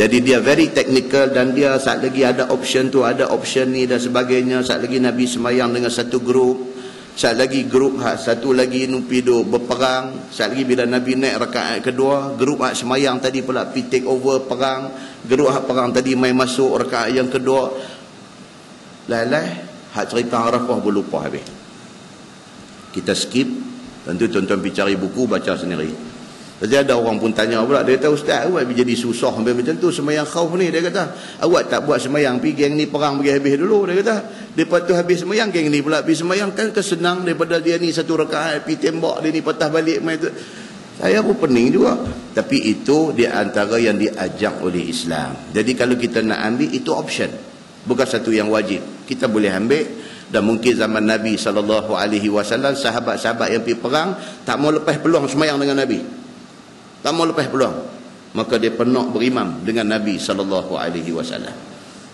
A: Jadi dia very technical, dan dia saat lagi ada option tu, ada option ni dan sebagainya. Saat lagi Nabi sembahyang dengan satu grup, saat lagi grup satu lagi nupi duk berperang, saat lagi bila Nabi naik rakaat kedua, grup hak semayang tadi pula pi take over perang, grup hak perang tadi mai masuk rakaat yang kedua. Lai-lai hak cerita Arafah pun lupa habis. Kita skip. Tentu tuan-tuan pergi cari buku baca sendiri. Jadi ada orang pun tanya pula, dia kata, ustaz, awak jadi susah sampai macam tu semayang khauf ni. Dia kata, awak tak buat semayang, pergi geng ni perang pergi habis dulu. Dia kata, lepas tu habis semayang, geng ni pula pergi semayang, kan kesenang daripada dia ni satu rakaat pergi tembak, dia ni patah balik. Saya pun pening juga. Tapi itu di antara yang diajak oleh Islam. Jadi kalau kita nak ambil, itu option, bukan satu yang wajib. Kita boleh ambil. Dan mungkin zaman Nabi SAW, sahabat-sahabat yang pergi perang tak mau lepas peluang semayang dengan Nabi, tak mau lepas peluang, maka dia pernah berimam dengan Nabi SAW.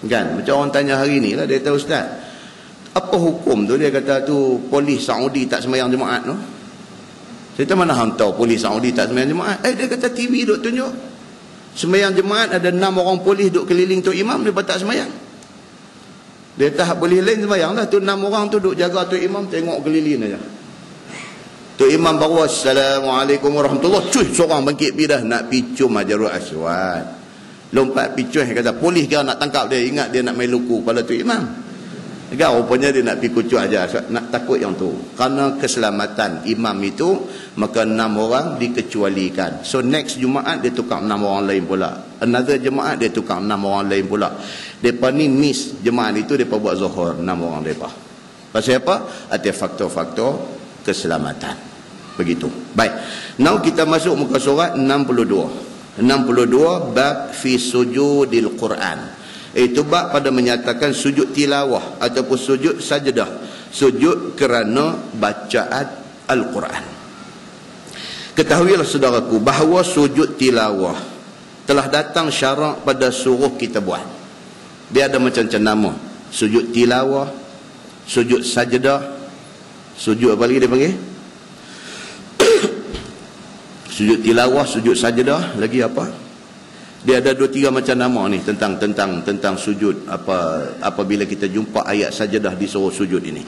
A: Kan? Macam orang tanya hari ni lah, dia kata, ustaz, apa hukum tu? Dia kata tu polis Saudi tak semayang jemaat tu. Saya kata, mana hang tahu polis Saudi tak semayang jemaat? Dia kata TV duk tunjuk semayang jemaat, ada 6 orang polis duk keliling tu imam, dia tak semayang. Dia kata boleh lain semayang lah, tu 6 orang tu duk jaga tu imam, tengok keliling aja. Tu imam baru Assalamualaikum warahmatullahi. Cuy, seorang bangkit pergi dah nak picum Hajarul Aswad. Lompat picum, kata polis kira nak tangkap dia. Ingat dia nak main luku kepala tu imam. Kan rupanya dia nak pergi kucuk aja, nak takut yang tu. Kerana keselamatan imam itu, maka 6 orang dikecualikan. So next Jumaat dia tukar 6 orang lain pula. Another Jumaat dia tukar 6 orang lain pula. Depa ni miss Jumaat itu, depa buat zuhur 6 orang depa. Pasal apa? Ada faktor-faktor keselamatan. Begitu. Baik. Now kita masuk muka surat 62. 62 bab fi sujudil Quran. Itu bab pada menyatakan sujud tilawah ataupun sujud sajdah. Sujud kerana bacaan Al-Quran. Ketahuilah saudaraku bahawa sujud tilawah telah datang syarak pada suruh kita buat. Dia ada macam-macam nama. Sujud tilawah, sujud sajdah, sujud apa lagi dia panggil? Sujud tilawah, sujud sajdah, lagi apa? Dia ada 2-3 macam nama ni tentang sujud apabila kita jumpa ayat sajdah disuruh sujud ini.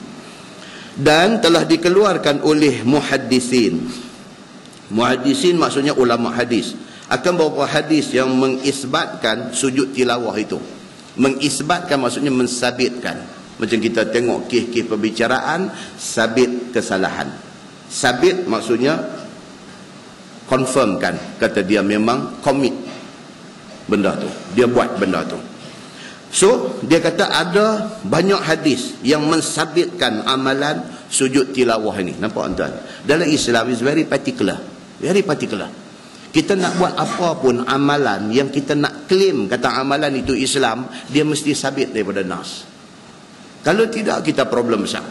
A: Dan telah dikeluarkan oleh muhaddisin. Muhaddisin maksudnya ulama hadis. Akan beberapa hadis yang mengisbatkan sujud tilawah itu. Mengisbatkan maksudnya mensabitkan. Macam kita tengok kes-kes perbicaraan, sabit kesalahan. Sabit maksudnya confirmkan, kata dia memang commit benda tu, dia buat benda tu. So dia kata ada banyak hadis yang mensabitkan amalan sujud tilawah ini. Nampak tuan? Dalam Islam is very particular, very particular. Kita nak buat apa pun amalan yang kita nak claim kata amalan itu Islam, dia mesti sabit daripada nas. Kalau tidak, kita problem besar.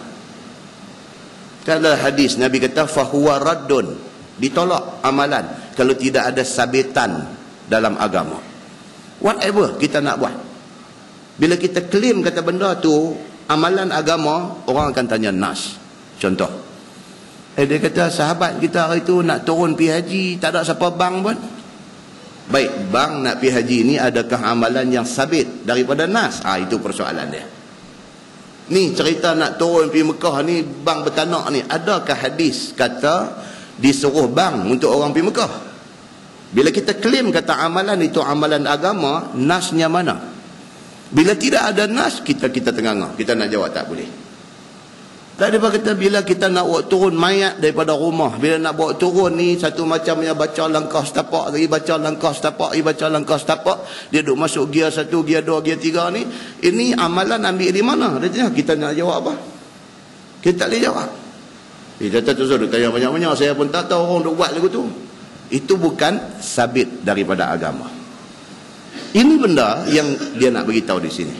A: Kalau hadis Nabi kata fahuwa raddun, ditolak amalan kalau tidak ada sabitan dalam agama. Whatever kita nak buat, bila kita claim kata benda tu amalan agama, orang akan tanya nas. Contoh, dia kata sahabat kita hari tu nak turun pergi haji, tak ada siapa bang pun. Baik, bang nak pergi haji ni adakah amalan yang sabit daripada nas? Itu persoalan dia. Ni cerita nak turun pergi Mekah ni, bang betanak ni, adakah hadis kata disuruh bang untuk orang pergi Mekah? Bila kita claim kata amalan itu amalan agama, nasnya mana? Bila tidak ada nas, kita tengah-tengah, kita nak jawab tak boleh. Tak ada kata bila kita nak bawa turun mayat daripada rumah, bila nak bawa turun ni satu macamnya baca langkah setapak lagi, baca langkah setapak lagi, baca langkah setapak, dia duk masuk gear 1, gear 2, gear 3 ni. Ini amalan ambil di mana? Dia tanya, kita nak jawab apa? Kita tak boleh jawab. Dia kata tu duk tanya banyak-banyak, saya pun tak tahu orang duk buat lagu tu. Itu bukan sabit daripada agama. Ini benda yang dia nak beritahu di sini.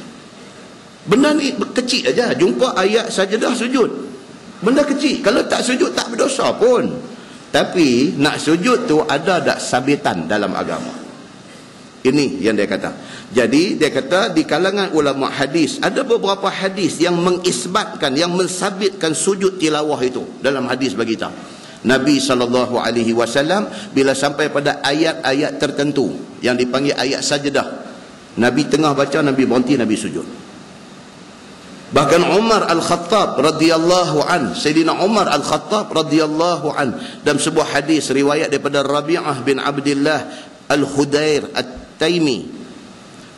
A: Benda ni kecil aja, jumpa ayat sajadah sujud. Benda kecil, kalau tak sujud tak berdosa pun. Tapi nak sujud tu ada tak sabitan dalam agama. Ini yang dia kata. Jadi dia kata di kalangan ulama hadis ada beberapa hadis yang mengisbatkan, yang mensabitkan sujud tilawah itu. Dalam hadis bagi kita, Nabi SAW bila sampai pada ayat-ayat tertentu yang dipanggil ayat sajdah, Nabi tengah baca, Nabi berhenti, Nabi sujud. Bahkan Umar Al-Khattab radhiyallahu an, Sayyidina Umar Al-Khattab radhiyallahu an, dalam sebuah hadis riwayat daripada Rabi'ah bin Abdullah Al-Hudair At-Taimi,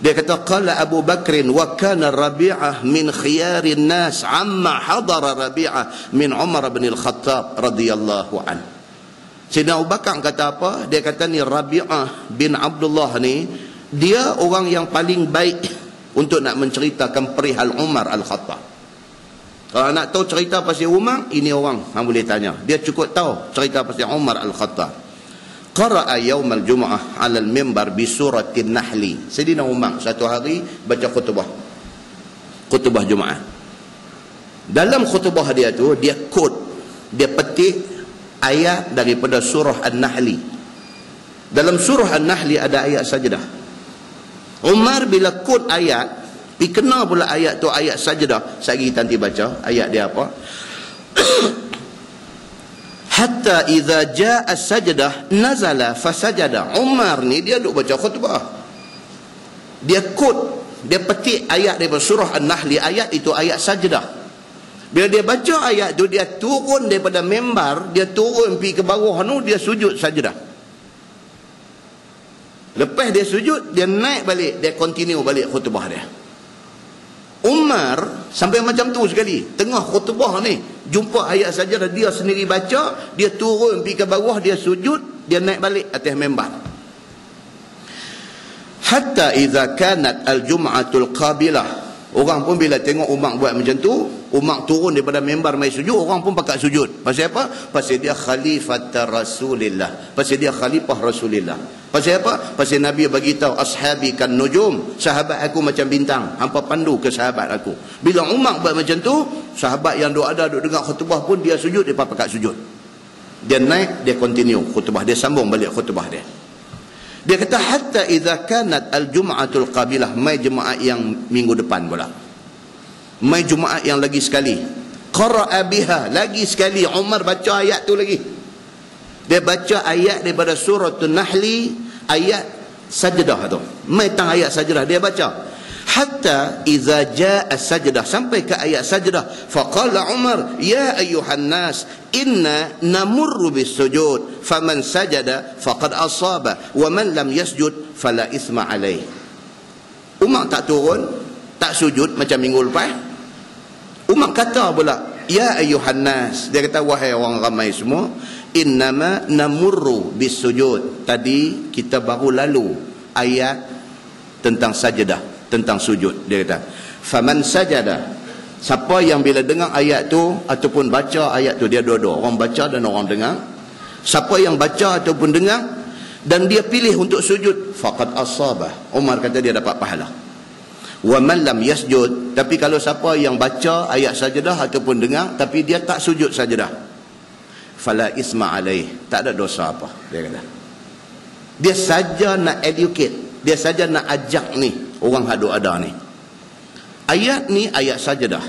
A: dia kata qala Abu Bakrin wa kana Rabi'ah min khiyarin nas amma hadara Rabi'ah min Umar bin Al-Khattab radhiyallahu an. Sayyidina Abu Bakar kata apa? Dia kata ni Rabi'ah bin Abdullah ni, dia orang yang paling baik untuk nak menceritakan perihal Umar Al-Khattab. Kalau nak tahu cerita pasal Umar, ini orang yang boleh tanya. Dia cukup tahu cerita pasal Umar Al-Khattab. Qara'a yawmal jum'ah 'ala al-mimbar bi suratin Nahli. Sayyidina Umar satu hari baca khutbah Jumaat. Dalam khutbah dia tu, dia quote, dia petik ayat daripada surah An-Nahli. Dalam surah An-Nahli ada ayat sajdah. Umar bila quote ayat, kena pula ayat tu ayat sajdah. Sekali kita nanti baca ayat dia apa. Hatta idza jaa as-sajdah nazala fasajada. Umar ni dia duk baca khutbah, dia quote, dia petik ayat daripada surah An-Nahli, ayat itu ayat sajdah. Bila dia baca ayat tu, dia turun daripada mimbar, dia turun pergi ke bawah tu, dia sujud sajdah. Lepas dia sujud, dia naik balik, dia continue balik khutbah dia. Umar sampai macam tu sekali, tengah khutbah ni jumpa ayat saja, dia sendiri baca, dia turun pergi ke bawah, dia sujud, dia naik balik atas mimbar. Hatta idza kanat al-jum'atul qabilah. Orang pun bila tengok Umar buat macam tu, Umar turun daripada mimbar mai sujud, orang pun pakat sujud. Pasal apa? Pasal dia khalifat Rasulillah, pasal dia khalifah Rasulillah. Pasal apa? Pasal Nabi bagi tahu, ashabi kan nujum, sahabat aku macam bintang, hampa pandu ke sahabat aku. Bila Umar buat macam tu, sahabat yang duk dengar khutbah pun dia sujud, dia pakat sujud. Dia naik, dia continue khutbah, dia sambung balik khutbah dia. Dia kata hatta idza kanat al-jum'atul qabilah, mai jemaah yang minggu depan pula, mai Jumaat yang lagi sekali, qara'a biha, lagi sekali Umar baca ayat tu lagi. Dia baca ayat daripada surah An-Nahli, ayat sajdah tu, mai tang ayat sajdah dia baca. Hatta idza jaa sajdah, sampai ke ayat sajdah, faqala Umar ya ayyuhan nas inna namurru bis sujud faman sajada faqad asaba wa man lam yasjud fala ithma alaih. Umar tak turun, tak sujud macam minggu lepas. Umar kata pula ya ayyuhan nas, dia kata wahai orang ramai semua, innama namurru bis sujud, tadi kita baru lalu ayat tentang sajdah, tentang sujud. Dia kata faman sajada, siapa yang bila dengar ayat tu ataupun baca ayat tu, dia dua-dua, orang baca dan orang dengar. Siapa yang baca ataupun dengar dan dia pilih untuk sujud, faqad asabah, Umar kata dia dapat pahala. Wa man lam yasjud, tapi kalau siapa yang baca ayat sajdah ataupun dengar tapi dia tak sujud sajdah, fala isma alaih, tak ada dosa apa. Dia kata dia saja nak educate, dia saja nak ajak ni orang hadu ada ni. Ayat ni ayat sajdah.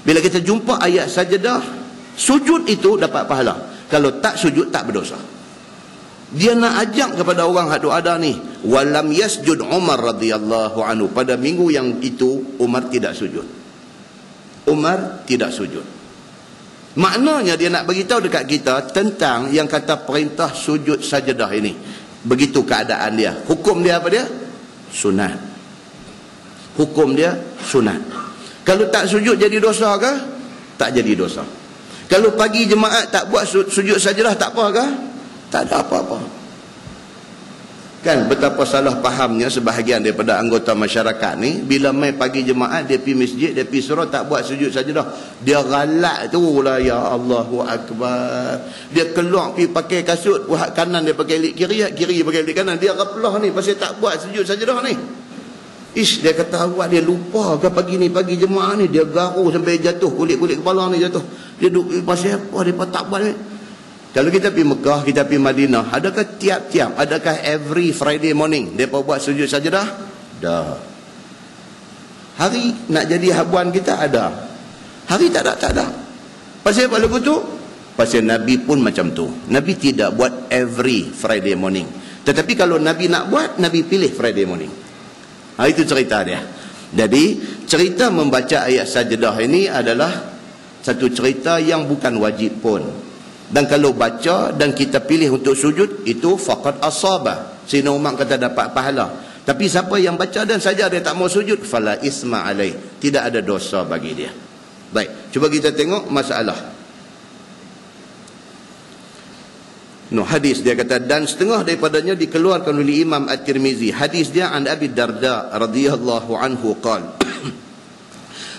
A: Bila kita jumpa ayat sajdah, sujud itu dapat pahala. Kalau tak sujud tak berdosa. Dia nak ajak kepada orang hadu ada ni. Walam yasjud Umar radhiyallahu anhu. Pada minggu yang itu Umar tidak sujud. Umar tidak sujud. Maknanya dia nak bagi tahu dekat kita tentang yang kata perintah sujud sajdah ini. Begitu keadaan dia. Hukum dia apa dia? Sunat. Hukum dia sunat. Kalau tak sujud jadi dosa ke? Tak jadi dosa. Kalau pagi jemaat tak buat sujud sajdah, tak apa ke? Tak ada apa-apa. Kan betapa salah fahamnya sebahagian daripada anggota masyarakat ni, bila mai pagi jemaat dia pergi masjid, dia pergi surau tak buat sujud sajdah, dia galak tu lah, ya Allahu Akbar. Dia keluar pergi pakai kasut, pihak kanan dia pakai lik kiri, kiri pakai lik kanan, dia replah ni pasal tak buat sujud sajdah ni. Dia kata awak dia lupa ke pagi jemaah ni dia garu sampai jatuh kulit-kulit kepala ni jatuh. Dia duduk pasal apa dia tak buat ni. Kalau kita pergi Mekah, kita pergi Madinah, adakah tiap-tiap, adakah every Friday morning depa buat sujud sajadah? Dah. Hari nak jadi habuan kita ada. Hari tak ada. Pasal apa lagu tu? Pasal Nabi pun macam tu. Nabi tidak buat every Friday morning. Tetapi kalau Nabi nak buat, Nabi pilih Friday morning. Itu cerita dia. Jadi, cerita membaca ayat sajadah ini adalah satu cerita yang bukan wajib pun. Dan kalau baca dan kita pilih untuk sujud, itu faqad asaba. Sayyidina Umar kata dapat pahala. Tapi siapa yang baca dan saja dia tak mau sujud, fala isma alaih. Tidak ada dosa bagi dia. Baik, cuba kita tengok masalah. Hadis dia kata, dan setengah daripadanya dikeluarkan oleh Imam At-Tirmizi. Hadis dia an Abi Darda radhiyallahu anhu qala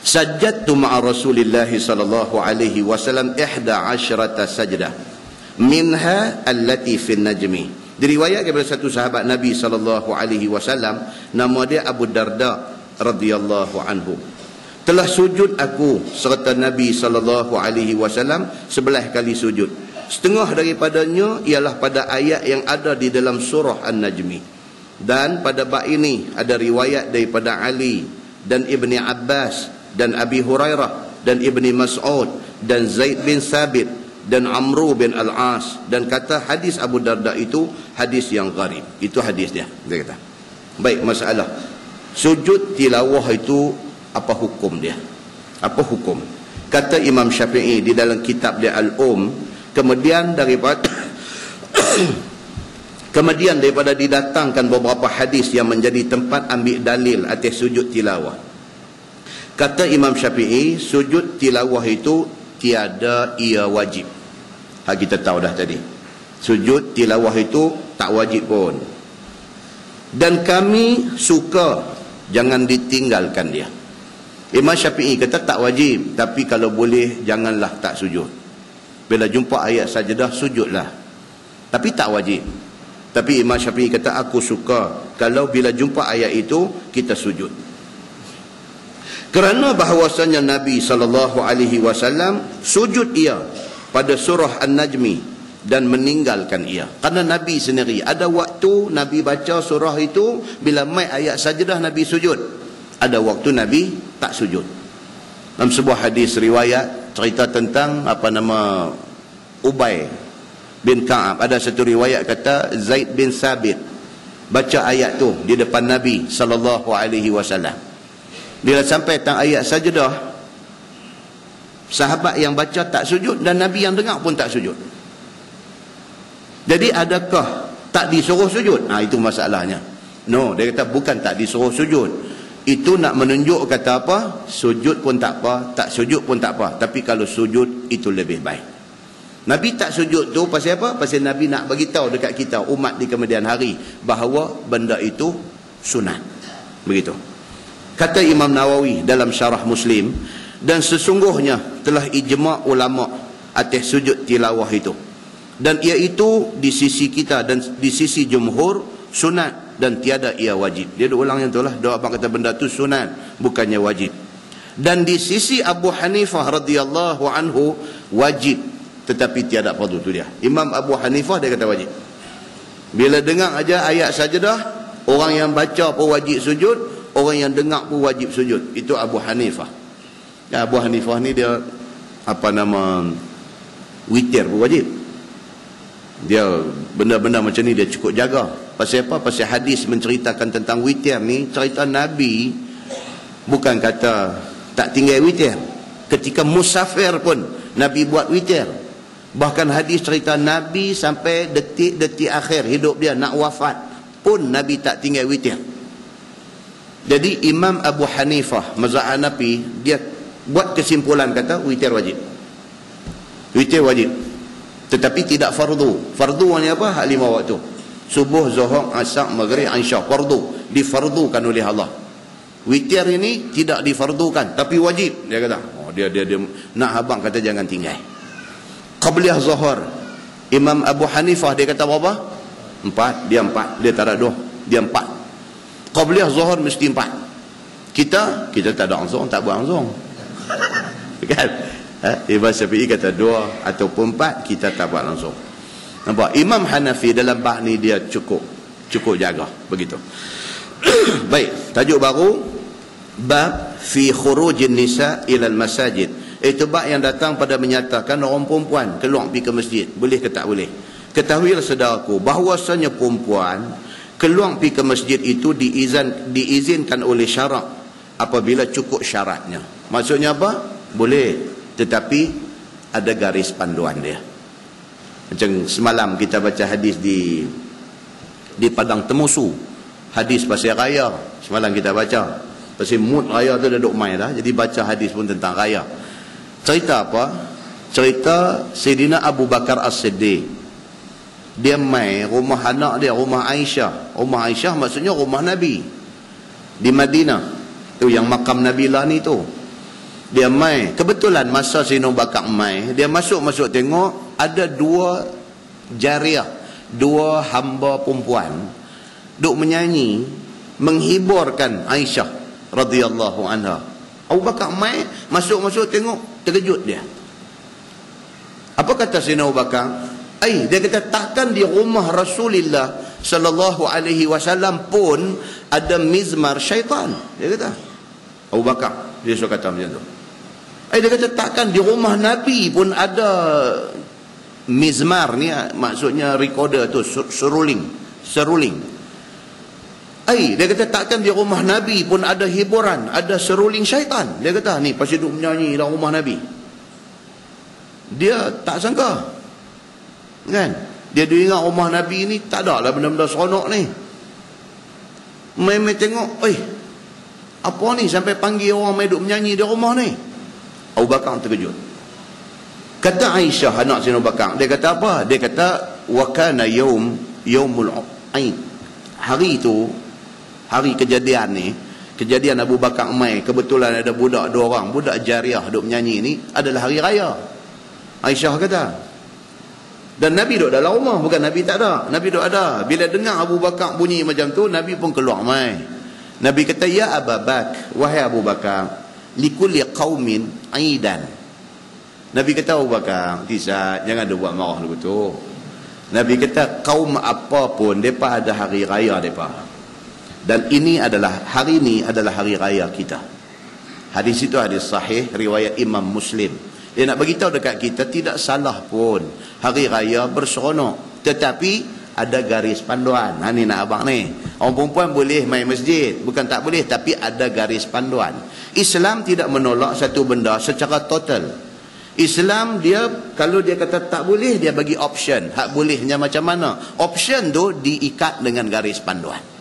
A: sajadtu ma'a Rasulillah sallallahu alaihi wasallam 11 sajdah minha allati fi najmi. Diriwayatkan kepada satu sahabat Nabi sallallahu alaihi wasallam, nama dia Abu Darda radhiyallahu anhu. Telah sujud aku serta Nabi sallallahu alaihi wasallam 11 kali sujud. Setengah daripadanya ialah pada ayat yang ada di dalam surah An-Najmi. Dan pada bab ini ada riwayat daripada Ali dan Ibni Abbas dan Abi Hurairah dan Ibni Mas'ud dan Zaid bin Thabit dan Amru bin Al-As, dan kata hadis Abu Darda itu hadis yang gharib. Itu hadis dia kata. Baik, masalah sujud tilawah itu apa hukum dia? Apa hukum? Kata Imam Syafi'i di dalam kitab dia kemudian daripada didatangkan beberapa hadis yang menjadi tempat ambil dalil atas sujud tilawah. Kata Imam Syafi'i, sujud tilawah itu tiada ia wajib. Kita tahu dah tadi. Sujud tilawah itu tak wajib pun. Dan kami suka jangan ditinggalkan dia. Imam Syafi'i kata tak wajib, tapi kalau boleh janganlah tak sujud. Bila jumpa ayat sajadah, sujudlah. Tapi tak wajib. Tapi Imam Syafi'i kata, aku suka kalau bila jumpa ayat itu, kita sujud. Kerana bahawasanya Nabi SAW sujud ia pada surah An-Najmi dan meninggalkan ia. Kerana Nabi sendiri, ada waktu Nabi baca surah itu, bila mai ayat sajadah Nabi sujud. Ada waktu Nabi tak sujud. Dalam sebuah hadis riwayat, cerita tentang Ubay bin Ka'ab, ada satu riwayat kata Zaid bin Thabit baca ayat tu di depan Nabi sallallahu alaihi wasallam. Bila sampai tang ayat sajadah, sahabat yang baca tak sujud dan Nabi yang dengar pun tak sujud. Jadi adakah tak disuruh sujud? Itu masalahnya. No, dia kata bukan tak disuruh sujud. Itu nak menunjuk kata apa? Sujud pun tak apa, tak sujud pun tak apa. Tapi kalau sujud, itu lebih baik. Nabi tak sujud tu pasal apa? Pasal Nabi nak bagi tahu dekat kita, umat di kemudian hari, bahawa benda itu sunat. Begitu. Kata Imam Nawawi dalam syarah Muslim, dan sesungguhnya telah ijma' ulama' atas sujud tilawah itu. Dan iaitu di sisi kita dan di sisi jumhur sunat dan tiada ia wajib. Dia ulang yang itulah, doa abang kata benda tu sunat, bukannya wajib. Dan di sisi Abu Hanifah radhiyallahu anhu wajib, tetapi tiada fardu. Tu dia. Imam Abu Hanifah dia kata wajib. Bila dengar aja ayat sajadah, orang yang baca pun wajib sujud, orang yang dengar pun wajib sujud. Itu Abu Hanifah. Abu Hanifah ni dia witir pun wajib. Dia benda-benda macam ni dia cukup jaga. Pasal apa? Pasal hadis menceritakan tentang witir ni, cerita Nabi bukan kata tak tinggal witir. Ketika musafir pun Nabi buat witir. Bahkan hadis cerita Nabi sampai detik-detik akhir hidup dia nak wafat pun Nabi tak tinggal witir. Jadi Imam Abu Hanifah mazhab Hanafi dia buat kesimpulan kata witir wajib. Witir wajib. Tetapi tidak fardu. Fardu ni apa? Hak 5 waktu. Subuh, zuhur, asar, maghrib, isya. Fardu. Difardukan oleh Allah. Witir ini tidak difardukan, tapi wajib. Dia kata. Dia nak abang kata jangan tinggal. Qabliyah zuhur. Imam Abu Hanifah dia kata berapa? 4. Dia 4. Dia tak ada 2. Dia 4. Qabliyah zuhur mesti 4. Kita tak ada uzur, tak buat uzur. Kan? Imam Syafi'i kata 2 ataupun 4, kita tak buat uzur. Nampak? Imam Hanafi dalam bab ni dia cukup jaga. Begitu. Baik, tajuk baru, bab fi khurujin nisa ilal masajid. Itu bab yang datang pada menyatakan orang perempuan keluar pergi ke masjid, boleh ke tak boleh. Ketahuilah saudaraku, bahawasanya perempuan keluar pergi ke masjid itu diizinkan oleh syarak apabila cukup syaratnya. Maksudnya apa? Boleh, tetapi ada garis panduan dia. Macam semalam kita baca hadis di Padang Temusu, hadis pasal raya. Semalam kita baca pasal mood raya tu dah duk main dah, jadi baca hadis pun tentang raya. Cerita apa? Cerita Sayyidina Abu Bakar As-Siddiq. Dia mai rumah anak dia, rumah Aisyah. Rumah Aisyah maksudnya rumah Nabi di Madinah. Tu yang makam Nabi lah ni tu. Dia mai, kebetulan masa Sayyidina Abu Bakar mai, dia masuk tengok ada 2 jariah, 2 hamba perempuan duk menyanyi menghiburkan Aisyah radhiyallahu anha. Abu Bakar mai, masuk tengok, terkejut dia. Apa kata Sayyidina Abu Bakar? Dia kata takkan di rumah Rasulullah sallallahu alaihi wasallam pun ada mizmar syaitan. Dia kata. Abu Bakar dia suka kata macam tu. Dia kata takkan di rumah Nabi pun ada mizmar ni, maksudnya recorder tu, seruling. Dia kata takkan di rumah Nabi pun ada hiburan, ada seruling syaitan. Dia kata ni pasti duk menyanyi dalam rumah Nabi. Dia tak sangka. Kan? Dia ingat rumah Nabi ni tak ada lah benda-benda seronok ni. Main tengok, apa ni sampai panggil orang main duk menyanyi di rumah ni. Abu Bakar terkejut. Kata Aisyah anak Sayyidina Abu Bakar, dia kata apa? Dia kata wa kana yaumul aid. Hari itu, hari kejadian ni, kejadian Abu Bakar mai, kebetulan ada budak 2 orang, budak jariah duk menyanyi ni, adalah hari raya. Aisyah kata. Dan Nabi duduk dalam rumah, bukan Nabi tak ada. Nabi duduk ada. Bila dengar Abu Bakar bunyi macam tu, Nabi pun keluar mai. Nabi kata, ya Abu Bakar, wahai Abu Bakar, likulli qaumin aidan. Nabi kata, Abu Bakar, jangan ada buat marah dulu tu. Nabi kata, kaum apa pun, mereka ada hari raya mereka. Dan hari ini adalah hari raya kita. Hadis itu hadis sahih, riwayat Imam Muslim. Dia nak beritahu dekat kita, tidak salah pun hari raya berseronok, tetapi ada garis panduan. Ni nak abang ni, orang perempuan boleh main masjid, bukan tak boleh, tapi ada garis panduan. Islam tidak menolak satu benda secara total. Islam dia, kalau dia kata tak boleh, dia bagi option. Hak bolehnya macam mana? Option tu diikat dengan garis panduan.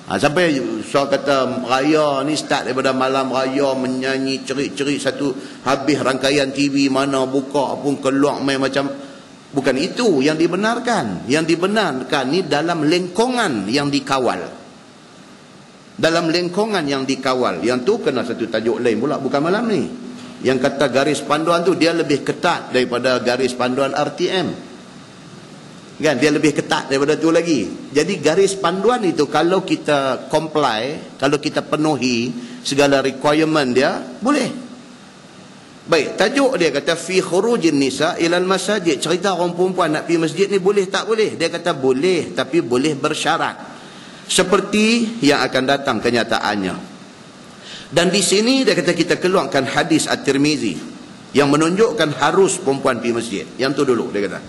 A: Sampai soal kata raya ni start daripada malam raya menyanyi cerik-cerik satu, habis rangkaian TV mana buka pun keluar main macam. Bukan itu yang dibenarkan. Yang dibenarkan ni dalam lengkungan yang dikawal. Dalam lengkungan yang dikawal. Yang tu kena satu tajuk lain pula, bukan malam ni. Yang kata garis panduan tu dia lebih ketat daripada garis panduan RTM. Kan, dia lebih ketat daripada tu lagi. Jadi garis panduan itu kalau kita comply, kalau kita penuhi segala requirement dia, boleh. Baik, tajuk dia kata fi khurujin nisa ilal masajid. Cerita orang perempuan nak pergi masjid ni boleh tak boleh? Dia kata boleh, tapi boleh bersyarat. Seperti yang akan datang kenyataannya. Dan di sini dia kata kita keluarkan hadis At-Tirmizi yang menunjukkan harus perempuan pergi masjid. Yang tu dulu dia kata.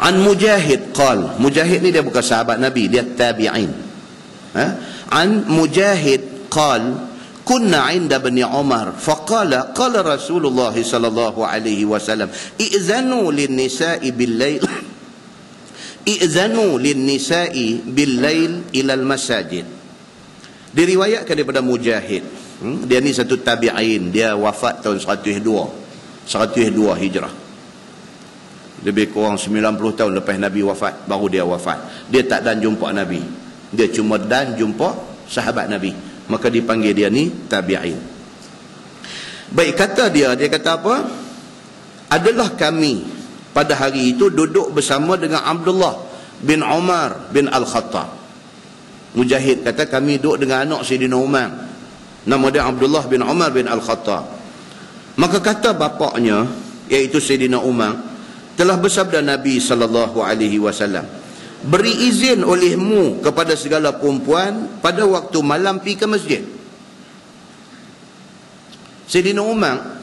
A: An Mujahid qal. Mujahid ni dia bukan sahabat Nabi, dia tabi'in. An Mujahid qal kunna 'inda Ibn Umar faqala qala Rasulullah sallallahu alaihi wasallam i'zanu lin-nisa'i bil-lail i'zanu lin-nisa'i bil-lail ila al-masajid. Diriwayatkan daripada Mujahid. Dia ni satu tabi'in, dia wafat tahun 102 Hijrah. Lebih kurang 90 tahun lepas Nabi wafat, baru dia wafat. Dia tak dan jumpa Nabi, dia cuma dan jumpa sahabat Nabi, maka dipanggil dia ni tabi'in. Baik, kata dia kata apa? Adalah kami pada hari itu duduk bersama dengan Abdullah bin Umar bin Al-Khattab. Mujahid kata kami duduk dengan anak Sayyidina Umar, nama dia Abdullah bin Umar bin Al-Khattab. Maka kata bapaknya, iaitu Sayyidina Umar, telah bersabda Nabi SAW, beri izin olehmu kepada segala perempuan pada waktu malam pergi ke masjid. Sayyidina Umar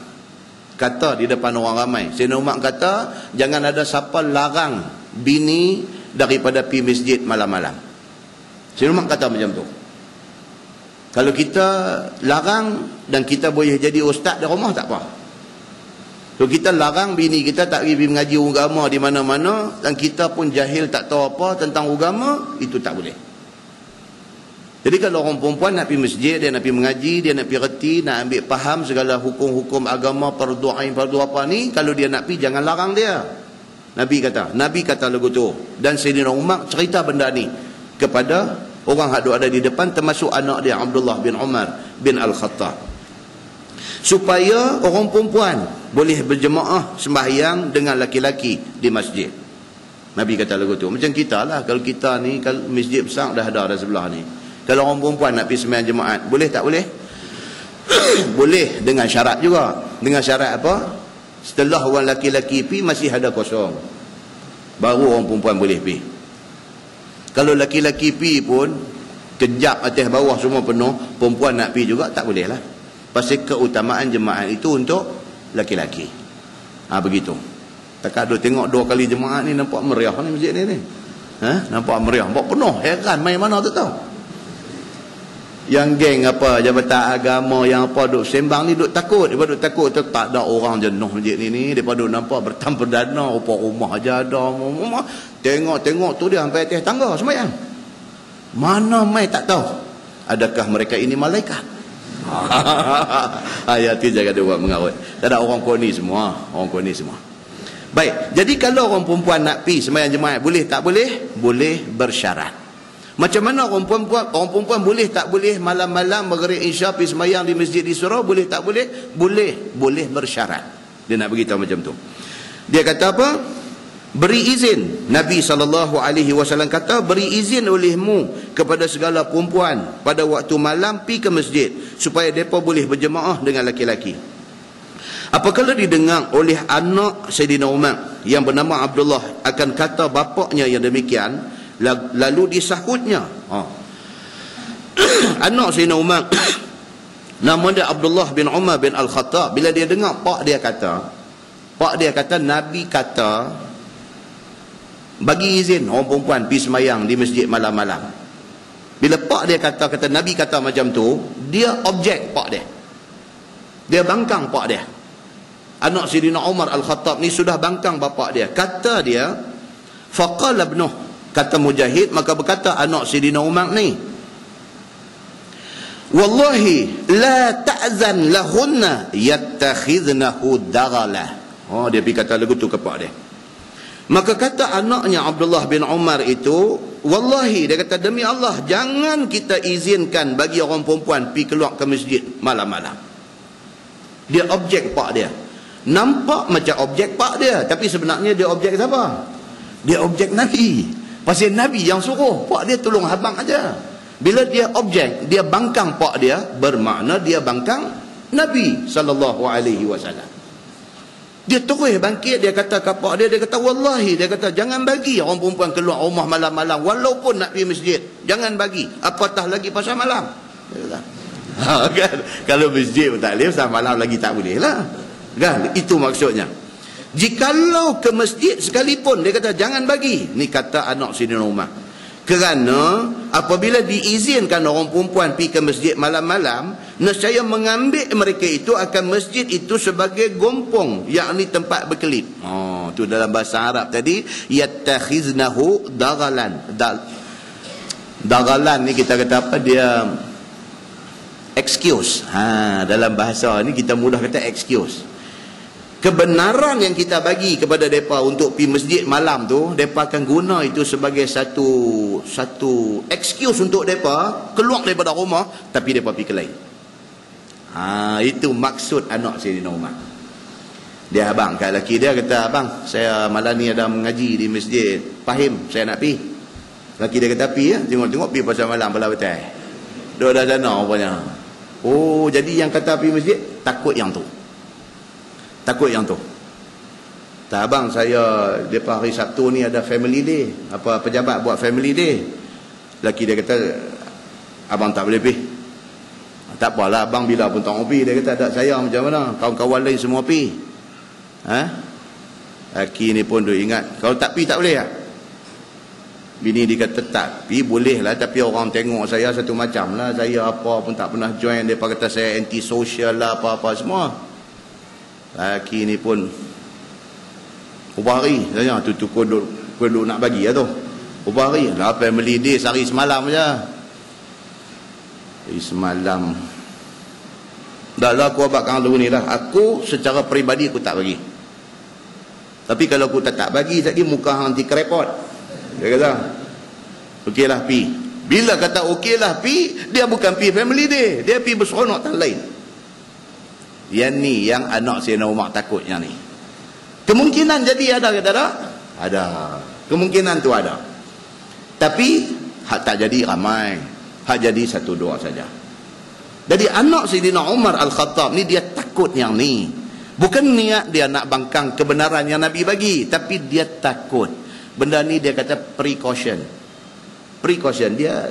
A: kata di depan orang ramai, Sayyidina Umar kata jangan ada siapa larang bini daripada pergi masjid malam-malam. Sayyidina Umar kata macam tu. Kalau kita larang dan kita boleh jadi ustaz di rumah tak apa. Kalau kita larang bini kita tak pergi mengaji agama di mana-mana dan kita pun jahil tak tahu apa tentang agama, itu tak boleh. Jadi kalau orang perempuan nak pergi masjid, dia nak pergi mengaji, dia nak pergi reti, nak ambil faham segala hukum-hukum agama, fardu ain, fardu apa ni, kalau dia nak pergi jangan larang dia. Nabi kata lagu tu. Dan Sayyidina Umar cerita benda ni kepada orang yang ada di depan, termasuk anak dia Abdullah bin Umar bin Al-Khattab, supaya orang perempuan boleh berjemaah sembahyang dengan laki-laki di masjid. Nabi kata lagu tu. Macam kita lah, kalau kita ni, kalau masjid besar dah ada sebelah ni, kalau orang perempuan nak pergi sembahyang jemaat, boleh tak boleh? Boleh, dengan syarat juga. Dengan syarat apa? Setelah orang laki-laki pergi masih ada kosong, baru orang perempuan boleh pergi. Kalau laki-laki pergi pun kejap atas bawah semua penuh, perempuan nak pergi juga tak boleh lah. Pasal keutamaan jemaat itu untuk laki-laki. Begitu. Tak ada tengok 2 kali jemaat ni, nampak meriah ni masjid ni. Nampak meriah, nampak penuh. Heran main mana tu tahu. Yang geng apa, Jabatan Agama yang apa duk sembang ni duk takut. Dia duk takut tu tak ada orang jenuh masjid ni. Dia duk nampak bertampar dana, rupa rumah aja ada. Tengok tu dia sampai atas tangga sembahyang. Mana mai tak tahu. Adakah mereka ini malaikat? Ayat tu jangan dia buat mengarut. Tak ada orang koni semua. Baik, jadi kalau orang perempuan nak pergi sembahyang jemaat, boleh tak boleh? Boleh bersyarat. Macam mana orang perempuan boleh tak boleh malam-malam maghrib isya pergi sembahyang di masjid di surau? Boleh tak boleh? Boleh bersyarat. Dia nak beritahu macam tu. Dia kata apa? Beri izin. Nabi SAW kata, beri izin olehmu kepada segala perempuan pada waktu malam pergi ke masjid, supaya mereka boleh berjemaah dengan laki-laki. Apabila didengar oleh anak Sayyidina Umar yang bernama Abdullah akan kata bapaknya yang demikian, lalu disahutnya. Anak Sayyidina Umar nama dia Abdullah bin Umar bin Al-Khattab. Bila dia dengar pak dia kata Nabi kata bagi izin orang perempuan pergi sembahyang di masjid malam-malam. Bila pak dia kata Nabi kata macam tu, dia objek pak dia bangkang pak dia. Anak Sayyidina Umar Al-Khattab ni sudah bangkang bapak dia. Kata dia, faqala ibnuh, kata Mujahid, maka berkata anak Sayyidina Umar ni, wallahi la ta'zan lahunna yattakhidnahu daghalah. Dia pergi kata lagu tu ke pak dia. Maka kata anaknya Abdullah bin Umar itu, wallahi, dia kata demi Allah, jangan kita izinkan bagi orang perempuan pergi keluar ke masjid malam-malam. Dia objek pak dia. Nampak macam objek pak dia, tapi sebenarnya dia objek siapa? Dia objek Nabi. Pasal Nabi yang suruh, pak dia tolong habang aja. Bila dia objek, dia bangkang pak dia, bermakna dia bangkang Nabi SAW. Dia terus bangkit, dia kata ke pak dia kata wallahi, dia kata jangan bagi orang perempuan keluar rumah malam-malam walaupun nak pergi masjid. Jangan bagi, apatah lagi pasal malam. Kan? Kalau masjid pun tak boleh, pasal malam lagi tak boleh lah. Kan? Itu maksudnya. Jikalau ke masjid sekalipun, dia kata jangan bagi. Ni kata anak Sayyidina Umar. Kerana apabila diizinkan orang perempuan pergi ke masjid malam-malam, nescaya mengambil mereka itu akan masjid itu sebagai gompong, yakni tempat berkelip. Tu dalam bahasa Arab tadi, yattakhiznahu daghalan. Daghalan ni kita kata apa? Dia excuse. Dalam bahasa ni kita mudah kata excuse. Kebenaran yang kita bagi kepada mereka untuk pergi masjid malam tu, mereka akan guna itu sebagai satu excuse untuk mereka keluar daripada rumah, tapi mereka pergi ke lain. Itu maksud anak Sayyidina Umar. Dia abang kat lelaki dia kata, abang, saya malam ni ada mengaji di masjid Fahim, saya nak pergi. Laki dia kata pi ya, tengok-tengok pi pasal malam belah betul. Duduk dah sana rupanya. Oh, jadi yang kata pi masjid takut yang tu. Takut yang tu. Tak abang saya depa hari Sabtu ni ada family day. Apa pejabat buat family day. Laki dia kata abang tak boleh pi. Tak apalah abang bila pun tak mau pi. Dia kata tak saya macam mana? Kawan-kawan lain semua pi. Ha? Laki ni pun duk ingat kalau tak pi tak boleh tak? Bini dia kata tak pi boleh lah, tapi orang tengok saya satu macam lah. Saya apa pun tak pernah join. Mereka kata saya anti-social lah apa-apa semua. Laki ni pun ubah hari saya tu kodok nak bagi lah tu. Ubah hari lah family day sehari semalam je. Semalam dah lah aku abang dulu ni lah. Aku secara peribadi aku tak bagi. Tapi kalau aku tak bagi lagi muka hang nanti kerepot. Dia kata okeylah pi. Bila kata okeylah pi, dia bukan pi family day, dia pi berseronok tak lain. Yang ni yang anak Sayyidina Umar takut yang ni. Kemungkinan jadi ada ke tak ada? Ada. Kemungkinan tu ada. Tapi hak tak jadi ramai. Hak jadi satu dua saja. Jadi anak Sayyidina Umar Al-Khattab ni dia takut yang ni. Bukan niat dia nak bangkang kebenaran yang Nabi bagi, tapi dia takut. Benda ni dia kata precaution. Precaution dia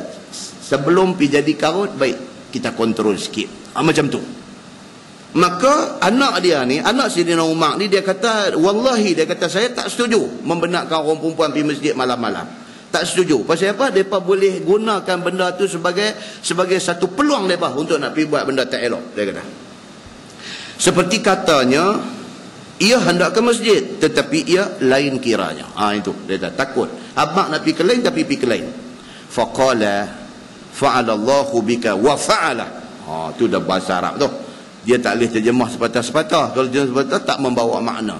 A: sebelum pi jadi karut baik kita kontrol sikit. Macam tu. Maka anak dia ni, anak Sayyidina Umar ni dia kata wallahi dia kata saya tak setuju membenarkan orang perempuan pergi masjid malam-malam. Tak setuju. Pasal apa? Mereka boleh gunakan benda tu sebagai satu peluang mereka untuk nak pergi buat benda tak elok. Dia kata. Seperti katanya ia hendak ke masjid tetapi ia lain kiranya. Itu dia kata takut. Abang nak pergi ke lain tapi pergi ke lain. Faqala fa'alallahu bika wa fa'ala. Tu dah bahasa Arab tu. Dia tak boleh terjemah sepatah-sepatah. Kalau terjemah sepatah tak membawa makna.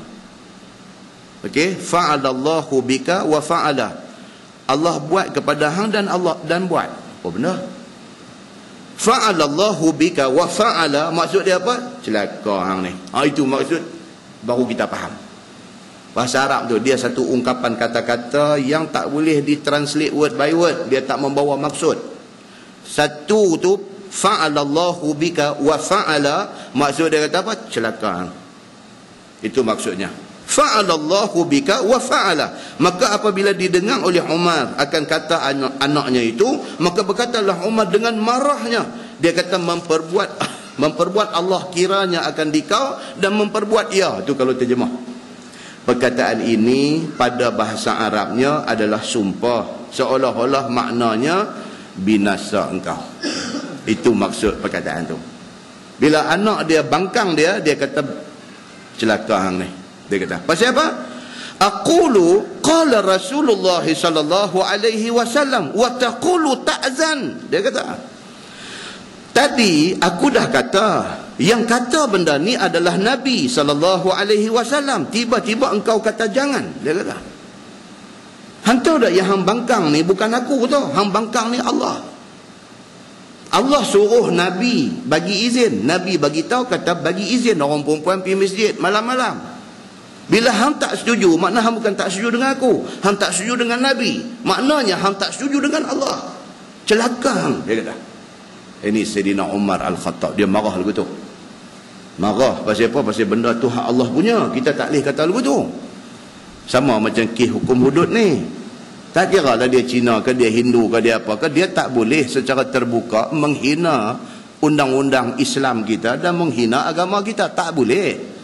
A: Okey, fa'alallahu bika wa fa'ala. Allah buat kepada hang dan Allah dan buat. Apa benda? Fa'alallahu bika wa fa'ala maksud dia apa? Celaka hang ni. Itu maksud baru kita faham. Bahasa Arab tu dia satu ungkapan kata-kata yang tak boleh ditranslate word by word. Dia tak membawa maksud. Satu tu fa'alallahu bika wa fa'ala maksud dia kata apa? Celaka hang. Itu maksudnya. Fa'alallahu bika wa fa'ala. Maka apabila didengar oleh Umar akan kata anaknya itu, maka berkatalah Umar dengan marahnya. Dia kata memperbuat Allah kiranya akan dikau dan memperbuat ia. Itu kalau terjemah. Perkataan ini pada bahasa Arabnya adalah sumpah. Seolah-olah maknanya binasa engkau. Itu maksud perkataan tu. Bila anak dia bangkang dia kata celaka hang ni. Dia kata, pasal apa? Aqulu qala Rasulullah sallallahu alaihi wasallam wa taqulu ta'zan. Dia kata, tadi aku dah kata, yang kata benda ni adalah Nabi sallallahu alaihi wasallam. Tiba-tiba engkau kata jangan. Dia kata, hang tahu tak yang hang bangkang ni bukan aku tau. Hang bangkang ni Allah. Allah suruh Nabi bagi izin. Nabi bagi tahu kata bagi izin orang perempuan pergi masjid malam-malam. Bila hang tak setuju, makna hang bukan tak setuju dengan aku. Hang tak setuju dengan Nabi. Maknanya hang tak setuju dengan Allah. Celaka hang, dia kata. Ini Sayyidina Umar Al-Khattab. Dia marah lagu tu. Marah. Pasal apa? Pasal benda tu hak Allah punya. Kita tak boleh kata lagu tu. Sama macam kes hukum hudud ni. Tak kira lah dia Cina ke, dia Hindu ke, dia apa ke. Dia tak boleh secara terbuka menghina undang-undang Islam kita dan menghina agama kita. Tak boleh.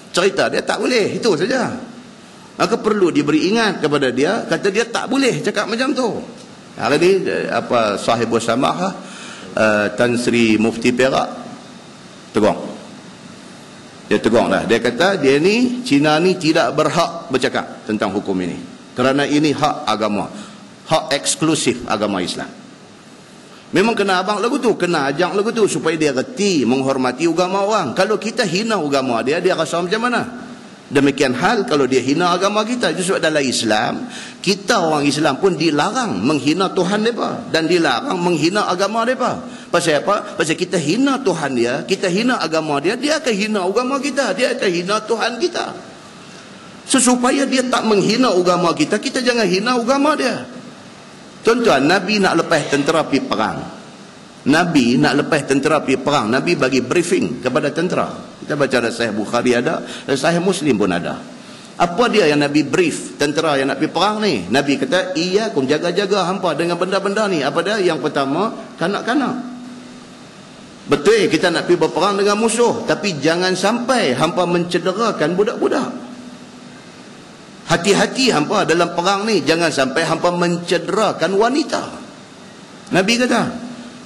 A: Cerita dia tak boleh, itu saja. Maka perlu diberi ingat kepada dia, kata dia tak boleh cakap macam tu. Hari ni apa sahibus samah Tan Sri Mufti Perak tegur. Dia tegur dah. Dia kata dia ni Cina ni tidak berhak bercakap tentang hukum ini. Kerana ini hak agama. Hak eksklusif agama Islam. Memang kena abang lagu tu, kena ajak lagu tu supaya dia reti menghormati agama orang. Kalau kita hina agama dia rasa macam mana? Demikian hal kalau dia hina agama kita. Justru dalam Islam, kita orang Islam pun dilarang menghina Tuhan mereka dan dilarang menghina agama mereka. Pasal apa? Pasal kita hina Tuhan dia, kita hina agama dia, dia akan hina agama kita, dia akan hina Tuhan kita. Supaya dia tak menghina agama kita, kita jangan hina agama dia. Tuan-tuan, Nabi nak lepas tentera pergi perang. Nabi nak lepas tentera pergi perang. Nabi bagi briefing kepada tentera. Kita baca dalam Sahih Bukhari ada, dalam Sahih Muslim pun ada. Apa dia yang Nabi brief tentera yang nak pergi perang ni? Nabi kata, iyakum, jaga-jaga hampa dengan benda-benda ni. Apa dia? Yang pertama, kanak-kanak. Betul kita nak pergi berperang dengan musuh, tapi jangan sampai hampa mencederakan budak-budak. Hati-hati hampa dalam perang ni, jangan sampai hampa mencederakan wanita. Nabi kata,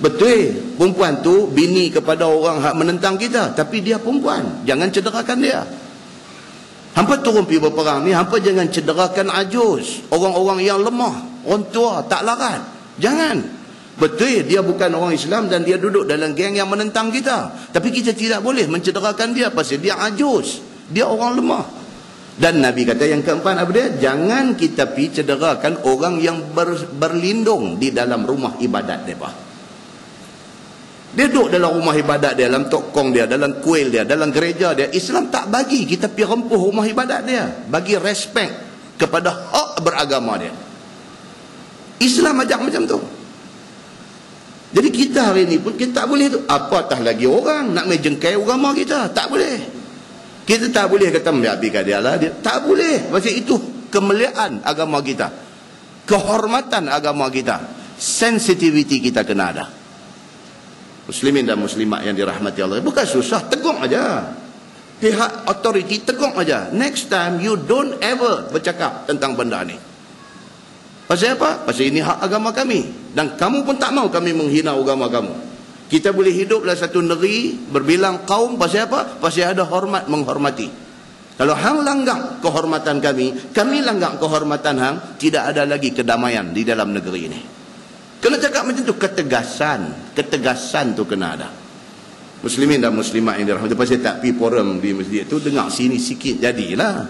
A: betul, perempuan tu bini kepada orang hak menentang kita, tapi dia perempuan, jangan cederakan dia. Hampa turun pergi berperang ni, hampa jangan cederakan ajuz, orang-orang yang lemah, orang tua, tak larat. Jangan. Betul, dia bukan orang Islam dan dia duduk dalam geng yang menentang kita, tapi kita tidak boleh mencederakan dia pasal dia ajuz, dia orang lemah. Dan Nabi kata yang keempat apa dia? Jangan kita pergi cederakan orang yang berlindung di dalam rumah ibadat mereka. Dia duduk dalam rumah ibadat dia, dalam tokong dia, dalam kuil dia, dalam gereja dia. Islam tak bagi kita pergi rempuh rumah ibadat dia. Bagi respect kepada hak beragama dia. Islam ajak macam tu. Jadi kita hari ni pun kita tak boleh tu. Apatah lagi orang nak menjengkai agama kita. Tak boleh. Kita tak boleh kata biarkan dia lah. Tak boleh. Pasal itu kemuliaan agama kita. Kehormatan agama kita. Sensitivity kita kena ada. Muslimin dan muslimat yang dirahmati Allah, bukan susah, tegur aja. Pihak authority tegur aja. Next time you don't ever bercakap tentang benda ni. Pasal apa? Pasal ini hak agama kami, dan kamu pun tak mau kami menghina agama kamu. Kita boleh hidup dalam satu negeri berbilang kaum. Pasal apa? Pasal ada hormat menghormati. Kalau hang langgar kehormatan kami langgar kehormatan hang, tidak ada lagi kedamaian di dalam negeri ini. Kena cakap macam tu, ketegasan tu kena ada. Muslimin dan muslimat yang dirahmati, pasal tak pergi forum di masjid tu, dengar sini sikit jadilah.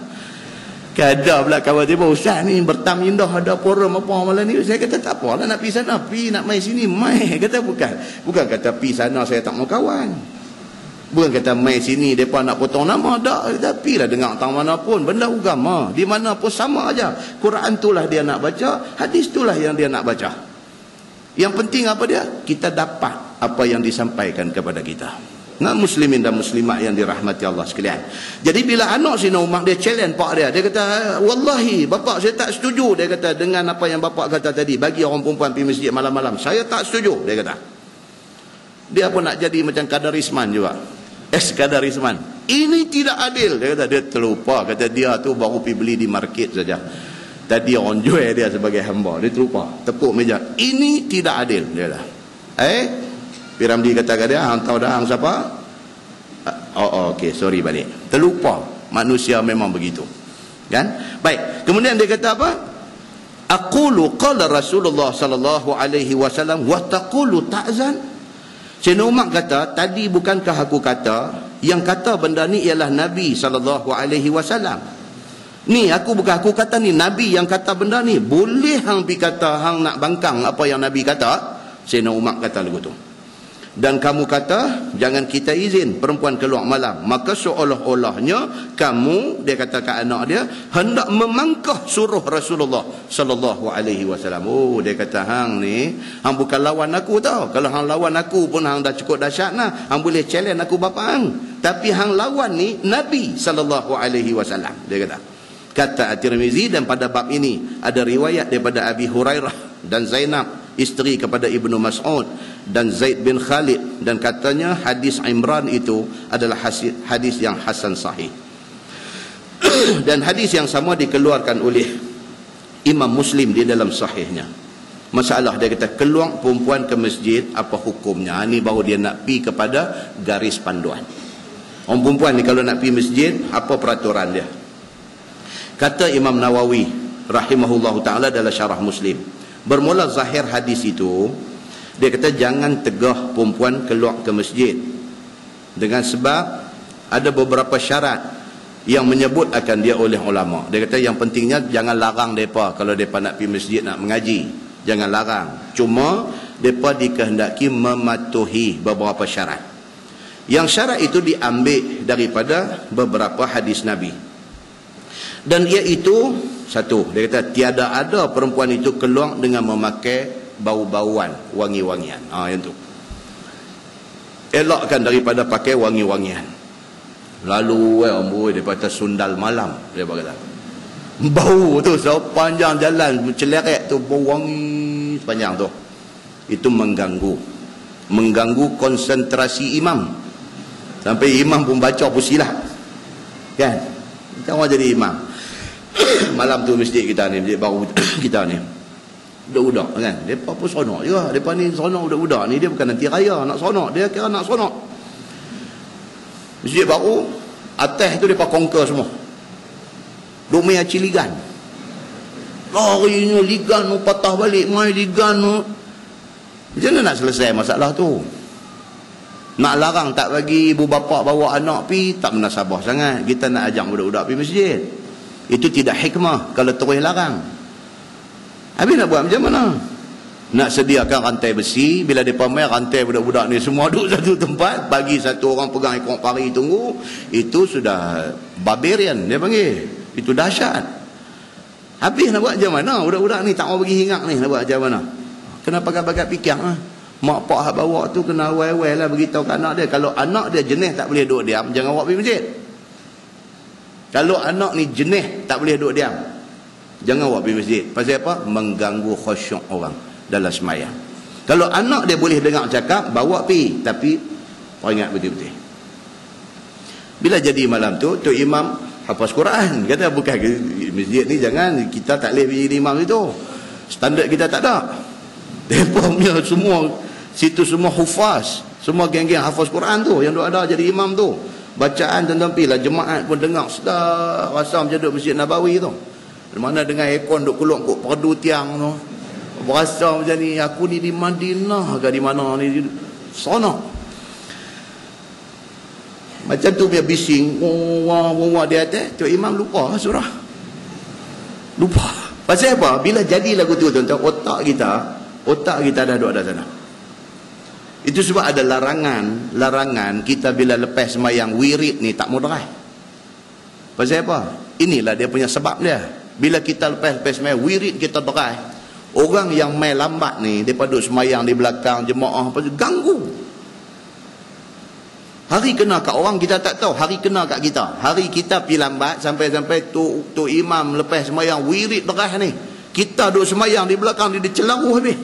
A: Kada pula kawan tiba, ustaz ni bertam indah ada forum apa malam ni. Saya kata tak apalah, nak pergi sana, pergi, nak main sini main. Kata bukan kata pergi sana saya tak mau kawan. Bukan kata main sini depa nak potong nama, tak. Tapi lah dengar tang mana pun benda agama, di mana pun sama aja. Quran itulah dia nak baca, hadis itulah yang dia nak baca. Yang penting apa dia? Kita dapat apa yang disampaikan kepada kita. Nah, muslimin dan muslimat yang dirahmati Allah sekalian. Jadi bila anak Sayyidina Umar dia challenge pak dia kata, wallahi bapak saya tak setuju, dia kata, dengan apa yang bapak kata tadi, bagi orang perempuan pergi masjid malam-malam. Saya tak setuju, dia kata. Dia pun nak jadi macam Qadarisman juga. Qadarisman. Ini tidak adil, dia kata. Dia terlupa, kata dia tu baru pergi beli di market saja. Tadi orang jual dia sebagai hamba. Dia terlupa, tepuk meja. Ini tidak adil, dia kata. Piramdi kata ke dia, hang tahu dah hang siapa? Okey, sorry balik. Terlupa. Manusia memang begitu. Kan? Baik. Kemudian dia kata apa? Aqulu qala Rasulullah sallallahu alaihi wasallam wa taqulu ta'zan. Sayyidina Umar kata, tadi bukankah aku kata, yang kata benda ni ialah Nabi sallallahu alaihi wasallam. Ni aku kata ni, Nabi yang kata benda ni. Boleh hang pi kata hang nak bangkang apa yang Nabi kata? Sayyidina Umar kata lagu tu. Dan kamu kata jangan kita izin perempuan keluar malam, maka seolah-olahnya kamu, dia kata ke anak dia, hendak memangkah suruh Rasulullah sallallahu alaihi wasallam. Oh, dia kata hang ni, hang bukan lawan aku tau. Kalau hang lawan aku pun hang dah cukup dahsyat nah. Hang boleh challenge aku bapa hang. Tapi hang lawan ni Nabi sallallahu alaihi wasallam, dia kata. Kata At-Tirmizi, dan pada bab ini ada riwayat daripada Abi Hurairah dan Zainab, isteri kepada Ibnu Mas'ud, dan Zaid bin Khalid, dan katanya hadis Imran itu adalah hadis yang hasan sahih. Dan hadis yang sama dikeluarkan oleh Imam Muslim di dalam sahihnya. Masalah dia kata, keluar perempuan ke masjid, apa hukumnya? Ini baru dia nak pergi kepada garis panduan. Orang perempuan ni kalau nak pergi masjid, apa peraturan dia? Kata Imam Nawawi rahimahullahu ta'ala dalam syarah Muslim, bermula zahir hadis itu, dia kata jangan tegah perempuan keluar ke masjid, dengan sebab ada beberapa syarat yang menyebut akan dia oleh ulama. Dia kata yang pentingnya jangan larang mereka kalau mereka nak pergi masjid nak mengaji, jangan larang. Cuma mereka dikehendaki mematuhi beberapa syarat. Yang syarat itu diambil daripada beberapa hadis Nabi, dan iaitu Satu, dia kata tiada ada perempuan itu keluar dengan memakai bau-bauan, wangi-wangian. Yang tu. Elakkan daripada pakai wangi-wangian. Lalu dia kata sundal malam, dia berkata. Bau tu sepanjang jalan celeret tu, bau wangi sepanjang tu. Itu mengganggu konsentrasi imam. Sampai imam pun baca pun silap. Kan? Jangan jadi imam. Malam tu masjid kita ni, masjid baru kita ni, budak-budak kan, mereka pun sonok juga. Mereka ni sonok budak-budak ni, dia bukan nanti raya nak sonok, dia kira nak sonok. Masjid baru, atas tu mereka conquer semua. Domai aciligan, larinya ligan tu patah balik, mai ligan tu. Macam mana nak selesai masalah tu? Nak larang tak bagi ibu bapa bawa anak pi, tak menasabah sangat. Kita nak ajak budak-budak pi masjid, itu tidak hikmah kalau terus larang. Habis nak buat macam mana? Nak sediakan rantai besi, bila mereka main rantai budak-budak ni semua duduk satu tempat, bagi satu orang pegang ekor pari tunggu, itu sudah barbarian dia panggil. Itu dahsyat. Habis nak buat macam mana? Budak-budak ni tak mau bagi hingat ni, nak buat macam mana? Kena pakai-pakai fikir lah. Mak pak hak bawa tu kena awal-awal lah beritahu kat anak dia. Kalau anak dia jenis tak boleh duduk diam, jangan bawa pergi masjid. Kalau anak ni jenis tak boleh duduk diam, jangan bawa pergi masjid. Pasal apa? Mengganggu khusyuk orang dalam sembahyang. Kalau anak dia boleh dengar cakap, bawa pergi, tapi peringat betul-betul. Bila jadi malam tu, Tok Imam hafaz Quran. Kata bukan masjid ni jangan, kita tak boleh pergi imam itu. Standard kita tak ada. Mereka punya semua situ semua hufaz, semua geng-geng hafaz Quran tu yang ada jadi imam tu. Bacaan tentang pilah jemaat pun dengar sedap, rasa macam duduk Masjid Nabawi tu. Mana dengan aircon duk keluar kok perdu tiang tu. Berasa macam ni, aku ni di Madinah ke di mana ni, sonok. Macam tu dia bising, wah dia atas, Tok Imam lupa surah. Lupa. Pasal apa? Bila jadi lagu tu tuan-tuan, otak kita dah duduk ada sana. Itu sebab ada larangan kita bila lepas sembahyang wirid ni tak mau derai. Pasal apa? Inilah dia punya sebab dia. Bila kita lepas sembahyang wirid kita derai, orang yang main lambat ni, dia duduk sembahyang di belakang jemaah apa ganggu. Hari kena kat orang kita tak tahu, hari kena kat kita. Hari kita pergi lambat sampai tu imam lepas sembahyang wirid derai ni. Kita duduk sembahyang di belakang dia celaruh habis.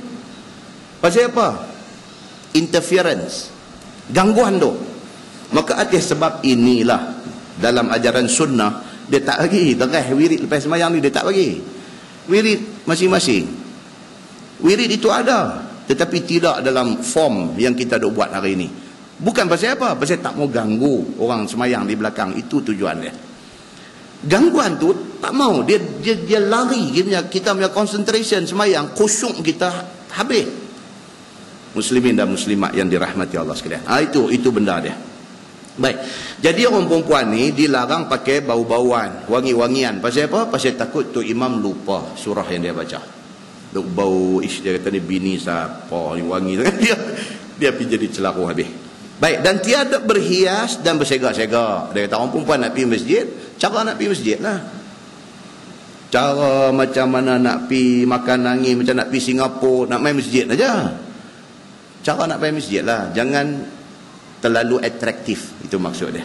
A: Pasal apa? Interference, gangguan tu. Maka atas sebab inilah dalam ajaran sunnah dia tak bagi terah wirid lepas sembahyang ni, dia tak bagi. Wirid masing-masing, wirid itu ada, tetapi tidak dalam form yang kita duk buat hari ini. Bukan pasal apa? Pasal tak mau ganggu orang sembahyang di belakang. Itu tujuan dia. Gangguan tu tak mau, dia lari kita punya concentration sembahyang, khusyuk kita habis. Muslimin dan muslimat yang dirahmati Allah sekalian. Itu benda dia. Baik. Jadi orang perempuan ni dilarang pakai bau-bauan, wangi-wangian. Pasal apa? Pasal takut tu imam lupa surah yang dia baca. Duk bau, dia kata ni bini siapa ni wangi. Dia pergi jadi celaru habis. Baik, dan tiada berhias dan bersegak-segak. Dia kata orang perempuan nak pergi masjid, cara nak pergi masjid lah. Cara macam mana nak pergi makan angin, macam nak pergi Singapura, nak main masjid aja. Cara nak pergi masjid lah. Jangan terlalu atraktif. Itu maksud dia.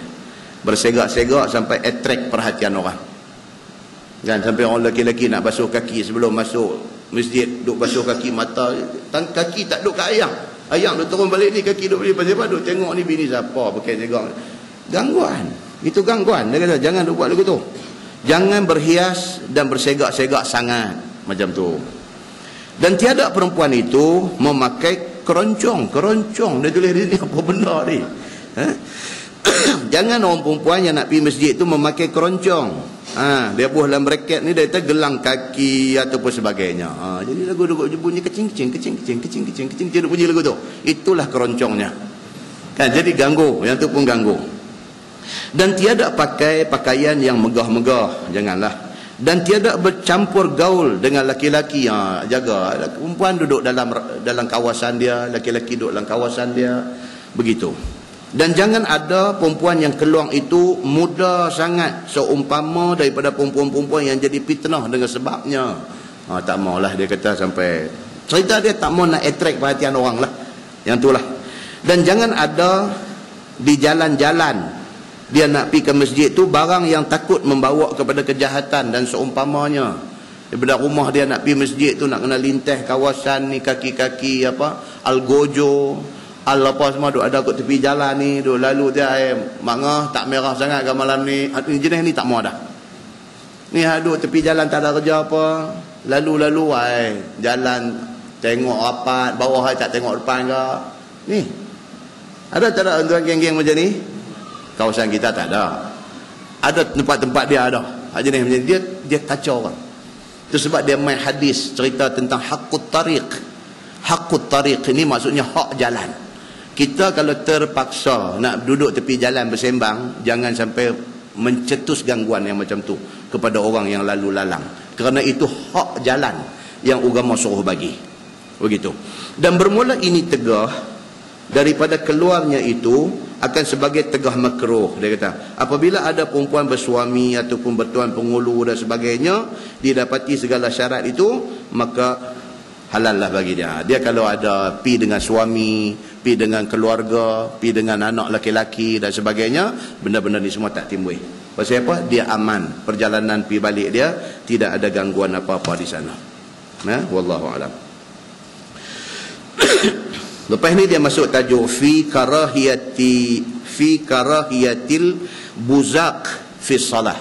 A: Bersegak-segak sampai attract perhatian orang. Kan sampai orang lelaki-lelaki nak basuh kaki sebelum masuk masjid, duk basuh kaki mata, kaki tak duk kat ayam. Ayam duk turun balik ni, kaki duk balik. Pasal apa? Duk tengok ni bini siapa pakai segak. Gangguan. Itu gangguan. Dia kata jangan duk buat lagu tu. Jangan berhias dan bersegak-segak sangat macam tu. Dan tiada perempuan itu memakai keroncong. Dia tulis di sini apa benda ni? Jangan orang perempuan yang nak pergi masjid tu memakai keroncong. Dia buah dalam bracket ni, dia kata gelang kaki ataupun sebagainya. Jadi lagu bunyi kecing bunyi lagu tu. Itulah keroncongnya. Kan jadi ganggu, yang tu pun ganggu. Dan tiada pakai pakaian yang megah-megah, janganlah. Dan tiada bercampur gaul dengan laki-laki. Jaga perempuan duduk dalam kawasan dia, laki-laki duduk dalam kawasan dia, begitu. Dan jangan ada perempuan yang keluar itu muda sangat, seumpama daripada perempuan-perempuan yang jadi fitnah dengan sebabnya. Tak maulah, dia kata, sampai cerita dia tak mau nak attract perhatian orang lah. Yang itulah. Dan jangan ada di jalan-jalan dia nak pergi ke masjid tu barang yang takut membawa kepada kejahatan dan seumpamanya. Daripada rumah dia nak pergi masjid tu, nak kena lintah kawasan ni, kaki-kaki apa, Algojo, apa semua duk ada kat tepi jalan ni, duk lalu dia mangah tak merah sangat ke malam ni. Jenis ni tak mau dah. Ni duk tepi jalan tak ada kerja apa, lalu-lalu jalan tengok rapat, bawah tak tengok depan ke. Ni ada tak ada tuan geng-geng macam ni? Kawasan kita tak ada. Ada tempat-tempat dia ada. Jenis macam ni, dia kacau orang. Itu sebab dia main hadis cerita tentang haqqut tariq. Haqqut tariq ini maksudnya hak jalan. Kita kalau terpaksa nak duduk tepi jalan bersembang, jangan sampai mencetus gangguan yang macam tu kepada orang yang lalu lalang. Kerana itu hak jalan yang agama suruh bagi. Begitu. Dan bermula ini tegah, daripada keluarnya itu akan sebagai tegah makruh. Dia kata, apabila ada perempuan bersuami ataupun bertuan pengulu dan sebagainya, didapati segala syarat itu, maka halal lah bagi dia. Dia kalau ada pi dengan suami, pi dengan keluarga, pi dengan anak laki-laki dan sebagainya, benda-benda ni semua tak timbul. Pasal apa? Dia aman. Perjalanan pi balik dia tidak ada gangguan apa-apa di sana. Wallahu alam. Lepas ni dia masuk tajuk fi karahiyatil buzaq fi salah.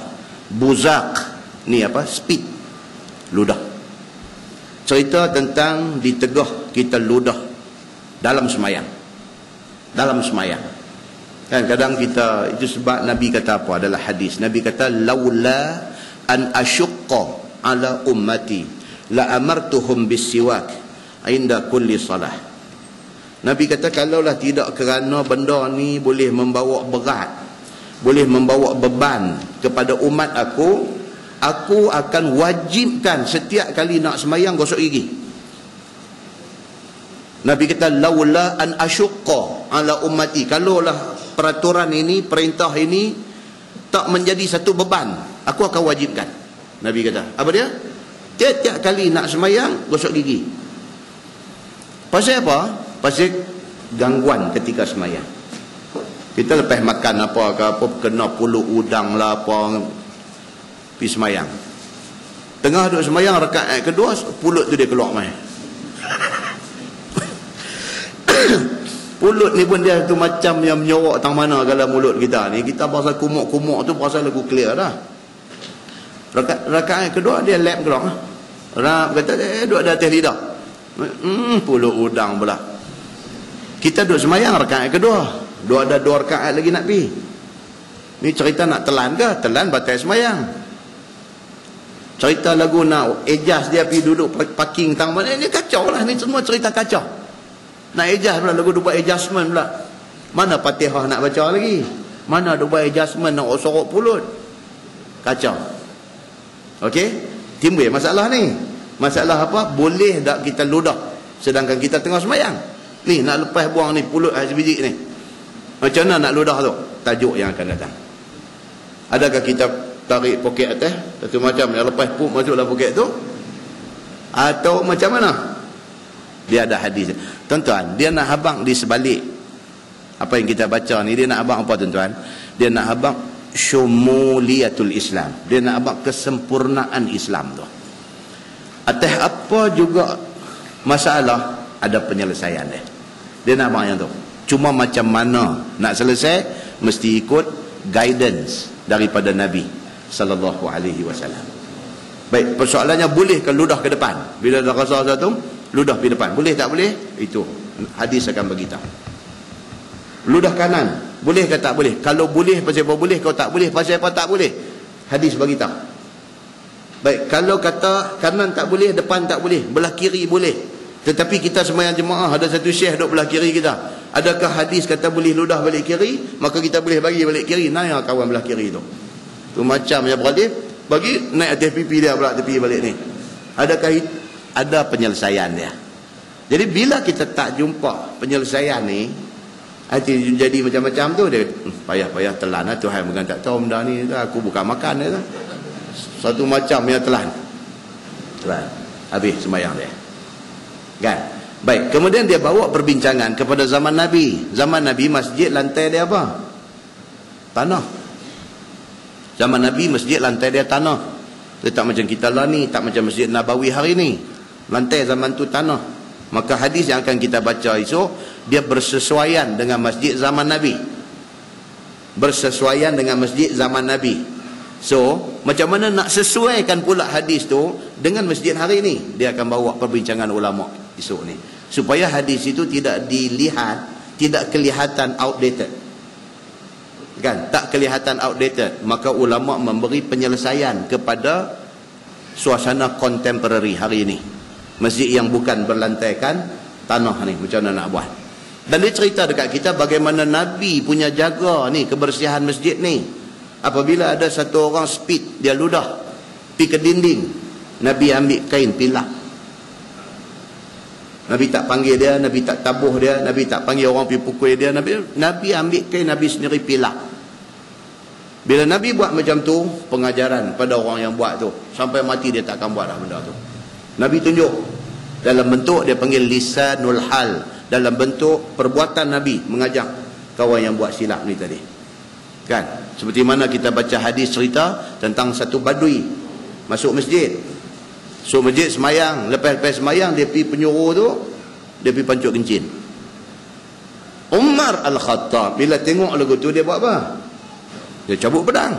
A: Buzaq ni apa? Speed, ludah. Cerita tentang ditegah kita ludah dalam semayang. Dalam semayang. Kan kadang kita, itu sebab Nabi kata apa? Adalah hadis. Nabi kata, laula an asyuqqa ala ummati la amartuhum bisiwak inda kulli salah. Nabi kata, kalaulah tidak kerana benda ni boleh membawa berat, boleh membawa beban kepada umat aku akan wajibkan setiap kali nak semayang gosok gigi. Nabi kata, laula an asyuqqa ala ummati, kalaulah peraturan ini, perintah ini tak menjadi satu beban, aku akan wajibkan. Nabi kata, apa dia? Tiap-tiap kali nak semayang gosok gigi. Pasal apa? Pasal gangguan ketika semayang. Kita lepas makan apa kena pulut udang lah apa, pergi semayang. Tengah duduk semayang rakaat kedua, pulut tu dia keluar main. Pulut ni pun dia tu macam yang menyorok tang mana kalau mulut kita ni. Kita pasal kumuk-kumuk tu pasal lagu clear dah. Rakaat kedua dia lap keluar. Orang kata duduk ada atas lidah. Pulut udang pula. Kita duduk semayang rakaat kedua. Ada 2 rakaat lagi nak pergi. Ni cerita nak telan ke? Telan batal semayang. Cerita lagu nak adjust dia pergi duduk parking tang mana, ni kacau lah. Ni semua cerita kacau. Nak adjust pula, lagu buat adjustment pula. Mana Fatihah nak baca lagi? Mana ada buat adjustment nak sorok pulut? Kacau. Okey? Timbul masalah ni. Masalah apa? Boleh tak kita ludah sedangkan kita tengah semayang? Ni nak lepas buang ni pulut sebiji ni. Macam mana nak ludah tu? Tajuk yang akan datang. Adakah kita tarik poket atas satu macam yang lepas pup masuklah poket tu, atau macam mana? Dia ada hadis. Tuan-tuan, dia nak habang di sebalik apa yang kita baca ni. Dia nak habang apa tuan-tuan? Dia nak habang syumuliyatul Islam. Dia nak habang kesempurnaan Islam tu. Atas apa juga masalah ada penyelesaian dia. Dia nak habang yang tu. Cuma macam mana nak selesai, mesti ikut guidance daripada Nabi sallallahu alaihi wasallam. Baik, persoalannya boleh ke ludah ke depan? Bila dah rasa satu, ludah ke depan. Boleh tak boleh? Itu hadis akan beritahu. Ludah kanan, boleh ke tak boleh? Kalau boleh, pasal apa boleh? Kalau tak boleh, pasal apa tak boleh? Hadis beritahu. Baik, kalau kata kanan tak boleh, depan tak boleh, belah kiri boleh. Tetapi kita sembahyang jemaah, ada satu syekh duduk belah kiri kita. Adakah hadis kata boleh ludah balik kiri, maka kita boleh bagi balik kiri? Naik kawan belah kiri tu. Tu macam yang beralih, bagi naik atas pipi dia pula tepi balik ni. Adakah ada penyelesaian dia? Jadi bila kita tak jumpa penyelesaian ni, Hati jadi macam-macam tu, dia payah-payah telan lah Tuhan, bukan tak tahu benda ni, aku bukan makan dia. Satu macam yang telan. Habis sembahyang dia. Kan? Baik, kemudian dia bawa perbincangan kepada zaman Nabi. Zaman Nabi masjid lantai dia apa? Tanah. Zaman Nabi masjid lantai dia tanah. Dia tak macam kita lah ni, tak macam Masjid Nabawi hari ni. Lantai zaman tu tanah. Maka hadis yang akan kita baca esok, dia bersesuaian dengan masjid zaman Nabi. Bersesuaian dengan masjid zaman Nabi. So, macam mana nak sesuaikan pula hadis tu dengan masjid hari ni? Dia akan bawa perbincangan ulama esok ni. Supaya hadis itu tidak dilihat, tidak kelihatan outdated. Kan? Tak kelihatan outdated. Maka ulama memberi penyelesaian kepada suasana contemporary hari ini. Masjid yang bukan berlantaikan tanah ni, macam mana nak buat. Dan dia cerita dekat kita bagaimana Nabi punya jaga ni kebersihan masjid ni. Apabila ada satu orang speed, dia ludah pergi ke dinding, Nabi ambil kain pilah. Nabi tak panggil dia, Nabi tak tabuh dia, Nabi tak panggil orang pergi pukul dia. Nabi ambil kain, Nabi sendiri pilah. Bila Nabi buat macam tu, pengajaran pada orang yang buat tu, sampai mati dia takkan buat dah benda tu. Nabi tunjuk dalam bentuk, dia panggil lisanul hal, dalam bentuk perbuatan Nabi mengajak kawan yang buat silap ni tadi. Kan? Seperti mana kita baca hadis cerita tentang satu badui masuk masjid. Masuk masjid semayang, lepas semayang dia pergi penyuruh tu, dia pergi pancuk kencing. Umar Al-Khattab bila tengok lagu tu, dia buat apa? Dia cabut pedang.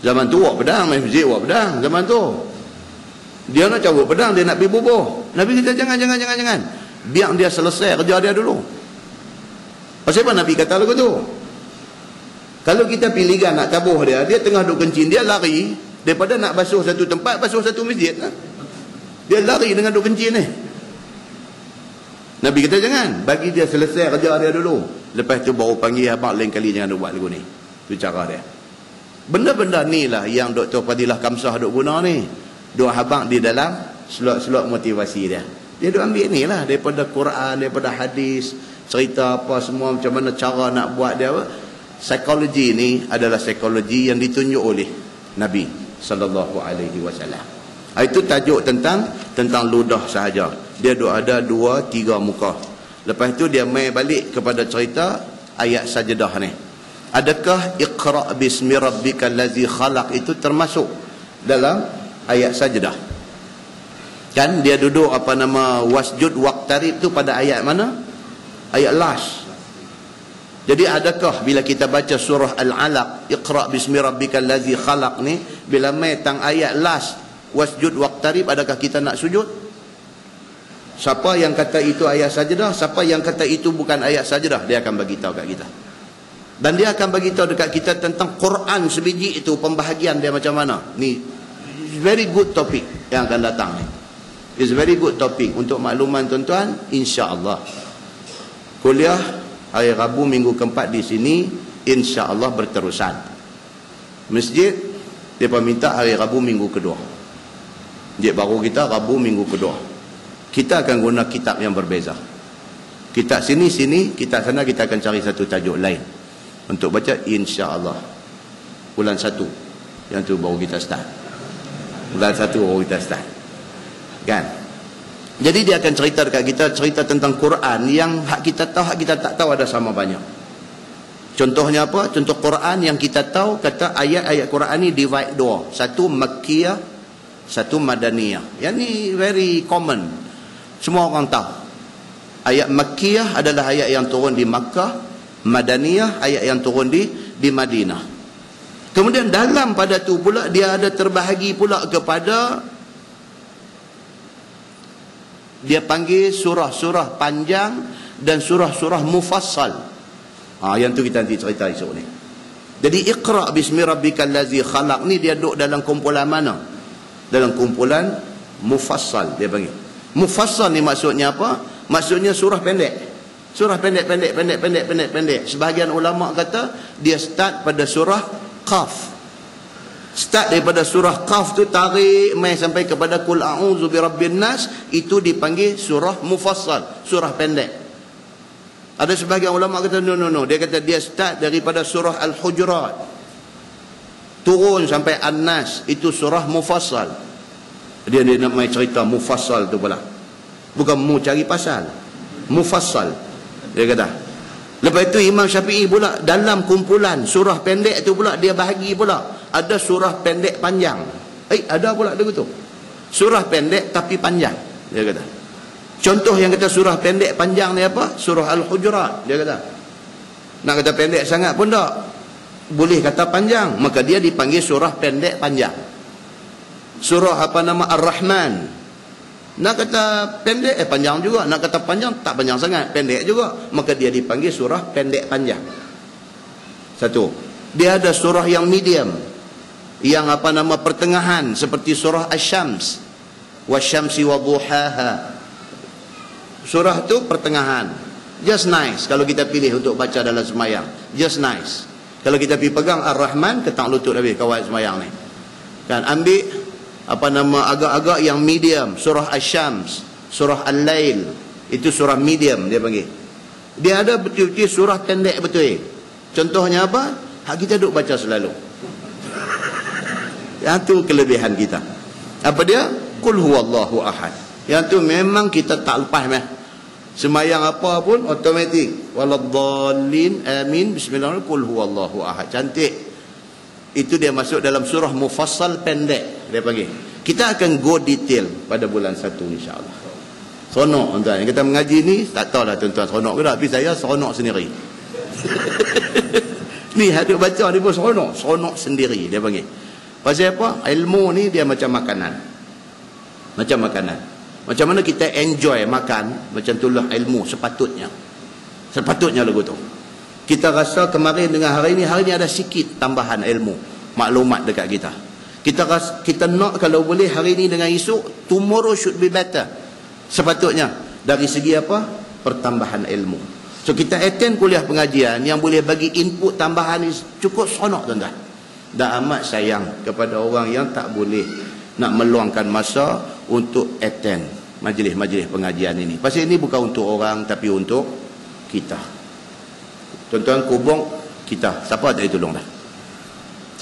A: Zaman tu buat pedang, main masjid buat pedang zaman tu. Dia nak cabut pedang, dia nak pergi bubuh. Nabi kata jangan. Biar dia selesai kerja dia dulu. Pasal apa Nabi kata lagu tu? Kalau kita pilihan nak tabuh dia, dia tengah duk kencing, dia lari daripada nak basuh satu tempat, basuh satu masjid. Dia lari dengan duk kencing ni. Nabi kata jangan, bagi dia selesai kerja dia dulu. Lepas tu baru panggil abang lain kali jangan duk buat lagu ni. Itu cara dia. Benda-benda ni lah yang Dr. Fadilah Kamsah duk guna ni. Duk habang di dalam slot-slot motivasi dia. Dia duk ambil ni lah daripada Quran, daripada hadis, cerita apa semua, macam mana cara nak buat dia apa. Psikologi ni adalah psikologi yang ditunjuk oleh Nabi sallallahu alaihi wasallam. Itu tajuk tentang ludah sahaja. Dia ada 2-3 muka. Lepas tu dia mai balik kepada cerita ayat sajdah ni. Adakah iqra bismi rabbikal ladzi khalaq itu termasuk dalam ayat sajdah? Kan dia duduk apa nama wasjud waqtarib tu pada ayat mana? Ayat last. Jadi adakah bila kita baca surah Al-Alaq, iqra bismi rabbikal ladzi khalaq ni, bila mai tang ayat last wasjud waqtarib, adakah kita nak sujud? Siapa yang kata itu ayat sajdah, siapa yang kata itu bukan ayat sajdah, dia akan bagi tahu kat kita. Dan dia akan bagi tahu dekat kita tentang Quran sebiji itu, pembahagian dia macam mana. Ni very good topic yang akan datang ni. It's very good topic untuk makluman tuan-tuan, insya-Allah. Kuliah hari Rabu minggu keempat di sini insya-Allah berterusan. Masjid dia minta hari Rabu minggu kedua. Masjid baru kita Rabu minggu kedua. Kita akan guna kitab yang berbeza. Kitab sini, kitab sana kita akan cari satu tajuk lain untuk baca insya-Allah. Bulan 1 yang tu baru kita start. Bulan 1 baru kita start. Kan? Jadi dia akan cerita dekat kita, cerita tentang Quran yang hak kita tahu, hak kita tak tahu ada sama banyak. Contohnya apa? Contoh Quran yang kita tahu, kata ayat-ayat Quran ni divide 2. Satu Makkiyah, satu Madaniyah. Yang ni very common. Semua orang tahu. Ayat Makkiyah adalah ayat yang turun di Makkah, Madaniyah ayat yang turun di Madinah. Kemudian dalam pada tu pula dia ada terbahagi pula kepada, dia panggil surah-surah panjang dan surah-surah mufassal. Yang tu kita nanti cerita esok ni. Jadi iqra bismi rabbikal ladzi khalaq ni dia duduk dalam kumpulan mana? Dalam kumpulan mufassal dia panggil. Mufassal ni maksudnya apa? Maksudnya surah pendek. Surah pendek. Sebahagian ulama kata dia start pada surah Qaf. Start daripada surah Qaf tu tarik mai sampai kepada Qul a'udzu birabbin nas, itu dipanggil surah mufassal, surah pendek. Ada sebahagian ulama kata no. Dia kata dia start daripada surah Al-Hujurat turun sampai An-Nas, itu surah mufassal. Dia nak main cerita mufassal tu pula. Bukan mu cari pasal. Mufassal. Dia kata. Lepas itu Imam Syafi'i pula dalam kumpulan surah pendek tu pula dia bahagi pula. Ada surah pendek panjang. Ada pula dia betul. Surah pendek tapi panjang. Dia kata. Contoh yang kata surah pendek panjang ni apa? Surah Al-Hujurat. Dia kata. Nak kata pendek sangat pun tak. Boleh kata panjang. Maka dia dipanggil surah pendek panjang. Surah apa nama? Ar-Rahman. Nak kata pendek, panjang juga. Nak kata panjang, tak panjang sangat. Pendek juga. Maka dia dipanggil surah pendek panjang. Satu. Dia ada surah yang medium. Yang apa nama? Pertengahan. Seperti surah Asy-Syams. Wasyamsi wa duhaha. Surah tu pertengahan. Just nice kalau kita pilih untuk baca dalam semayang. Just nice. Kalau kita pergi pegang Ar-Rahman, ketang lutut habis kawal semayang ni. Kan ambil apa nama agak-agak yang medium, surah Asy-Syams, surah Al-Lail, itu surah medium dia panggil. Dia ada betul-betul surah pendek betul. Contohnya apa? Hak kita duk baca selalu. Yang tu kelebihan kita. Apa dia? Qul huwallahu ahad. Yang tu memang kita tak lepas meh. Semayang apa pun automatik. Waladdallin amin bismillahirrahmanirrahim qul huwallahu ahad. Cantik. Itu dia masuk dalam surah mufassal pendek dia panggil. Kita akan go detail pada bulan 1 insya-Allah. Seronok tuan-tuan. Kita mengaji ni tak tahulah tuan-tuan seronok ke tak, tapi saya seronok sendiri. Ni hadut baca ni pun seronok sendiri dia panggil. Pasal apa? Ilmu ni dia macam makanan. Macam makanan. Macam mana kita enjoy makan, macam itulah ilmu sepatutnya. Sepatutnya lagu tu. Kita rasa kemarin dengan hari ni ada sikit tambahan ilmu, maklumat dekat kita. Kita nak kalau boleh hari ni dengan esok, tomorrow should be better. Sepatutnya dari segi apa? Pertambahan ilmu. So kita attend kuliah pengajian yang boleh bagi input tambahan ni cukup seronok tuan-tuan. Dan amat sayang kepada orang yang tak boleh nak meluangkan masa untuk attend majlis-majlis pengajian ini. Pasal ini bukan untuk orang tapi untuk kita. Tuan-tuan kubung kita. Siapa tak tolong dah?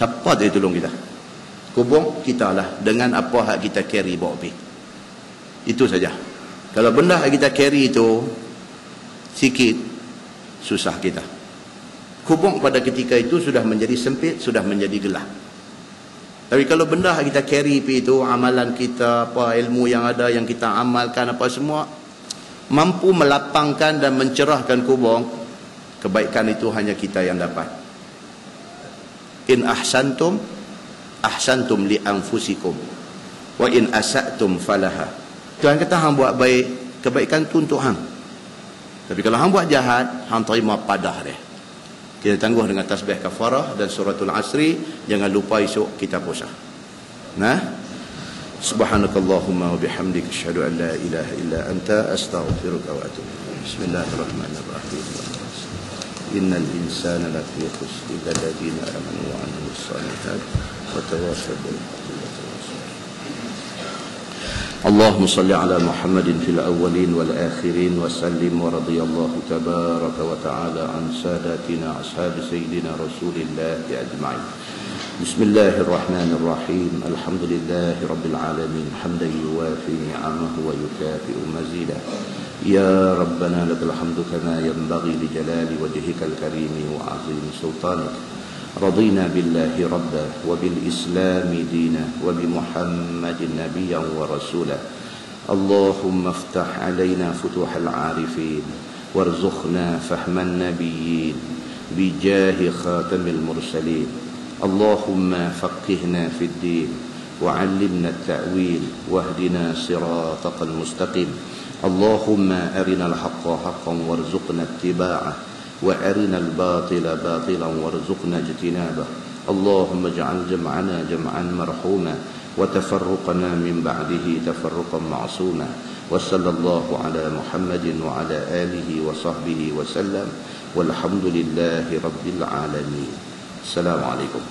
A: Siapa tak tolong kita? Kubung kita lah dengan apa hak kita carry bawa pergi. Itu saja. Kalau benda hak kita carry itu sikit, susah kita. Kubung pada ketika itu sudah menjadi sempit, sudah menjadi gelap. Tapi kalau benda kita carry itu, amalan kita, apa ilmu yang ada yang kita amalkan apa semua, mampu melapangkan dan mencerahkan kubung, kebaikan itu hanya kita yang dapat. In ahsantum li anfusikum wa in asatum falaha. Tuhan kata hang buat baik, kebaikan tu untuk hang. Tapi kalau hang buat jahat, hang terima padah dia. Kita tangguh dengan tasbih kafarah dan suratul asri. Jangan lupa esok kita puasa. Nah, subhanakallahumma wa bihamdika asyhadu an la ilaha illa anta astaghfiruka wa atubu ilaik. Bismillahirrahmanirrahim. Innal insana lafi khusr illa alladhina amanu wa amilus shalihat wa tawassaw bil haqqi wa tawassaw. اللهم صل على محمد في الأولين والآخرين وسلم ورضي الله تبارك وتعالى عن ساداتنا أصحاب سيدنا رسول الله أجمعين. بسم الله الرحمن الرحيم. الحمد لله رب العالمين حمدا يوافي نعمه ويكافئ مزيدا. يا ربنا لك الحمد كما ينبغي لجلال وجهك الكريم وعظيم سلطانك. رضينا بالله ربا وبالإسلام دينا وبمحمد نبيا ورسولا. اللهم افتح علينا فتوح العارفين وارزقنا فهم النبيين بجاه خاتم المرسلين. اللهم فقهنا في الدين وعلمنا التأويل واهدنا صراطك المستقيم. اللهم أرنا الحق حقا وارزقنا اتباعه وأرنا الباطل باطلا وارزقنا اجتنابه. اللهم اجعل جمعنا جمعا مرحوما وتفرقنا من بعده تفرقا معصوما. وصلى الله على محمد وعلى آله وصحبه وسلم والحمد لله رب العالمين. السلام عليكم.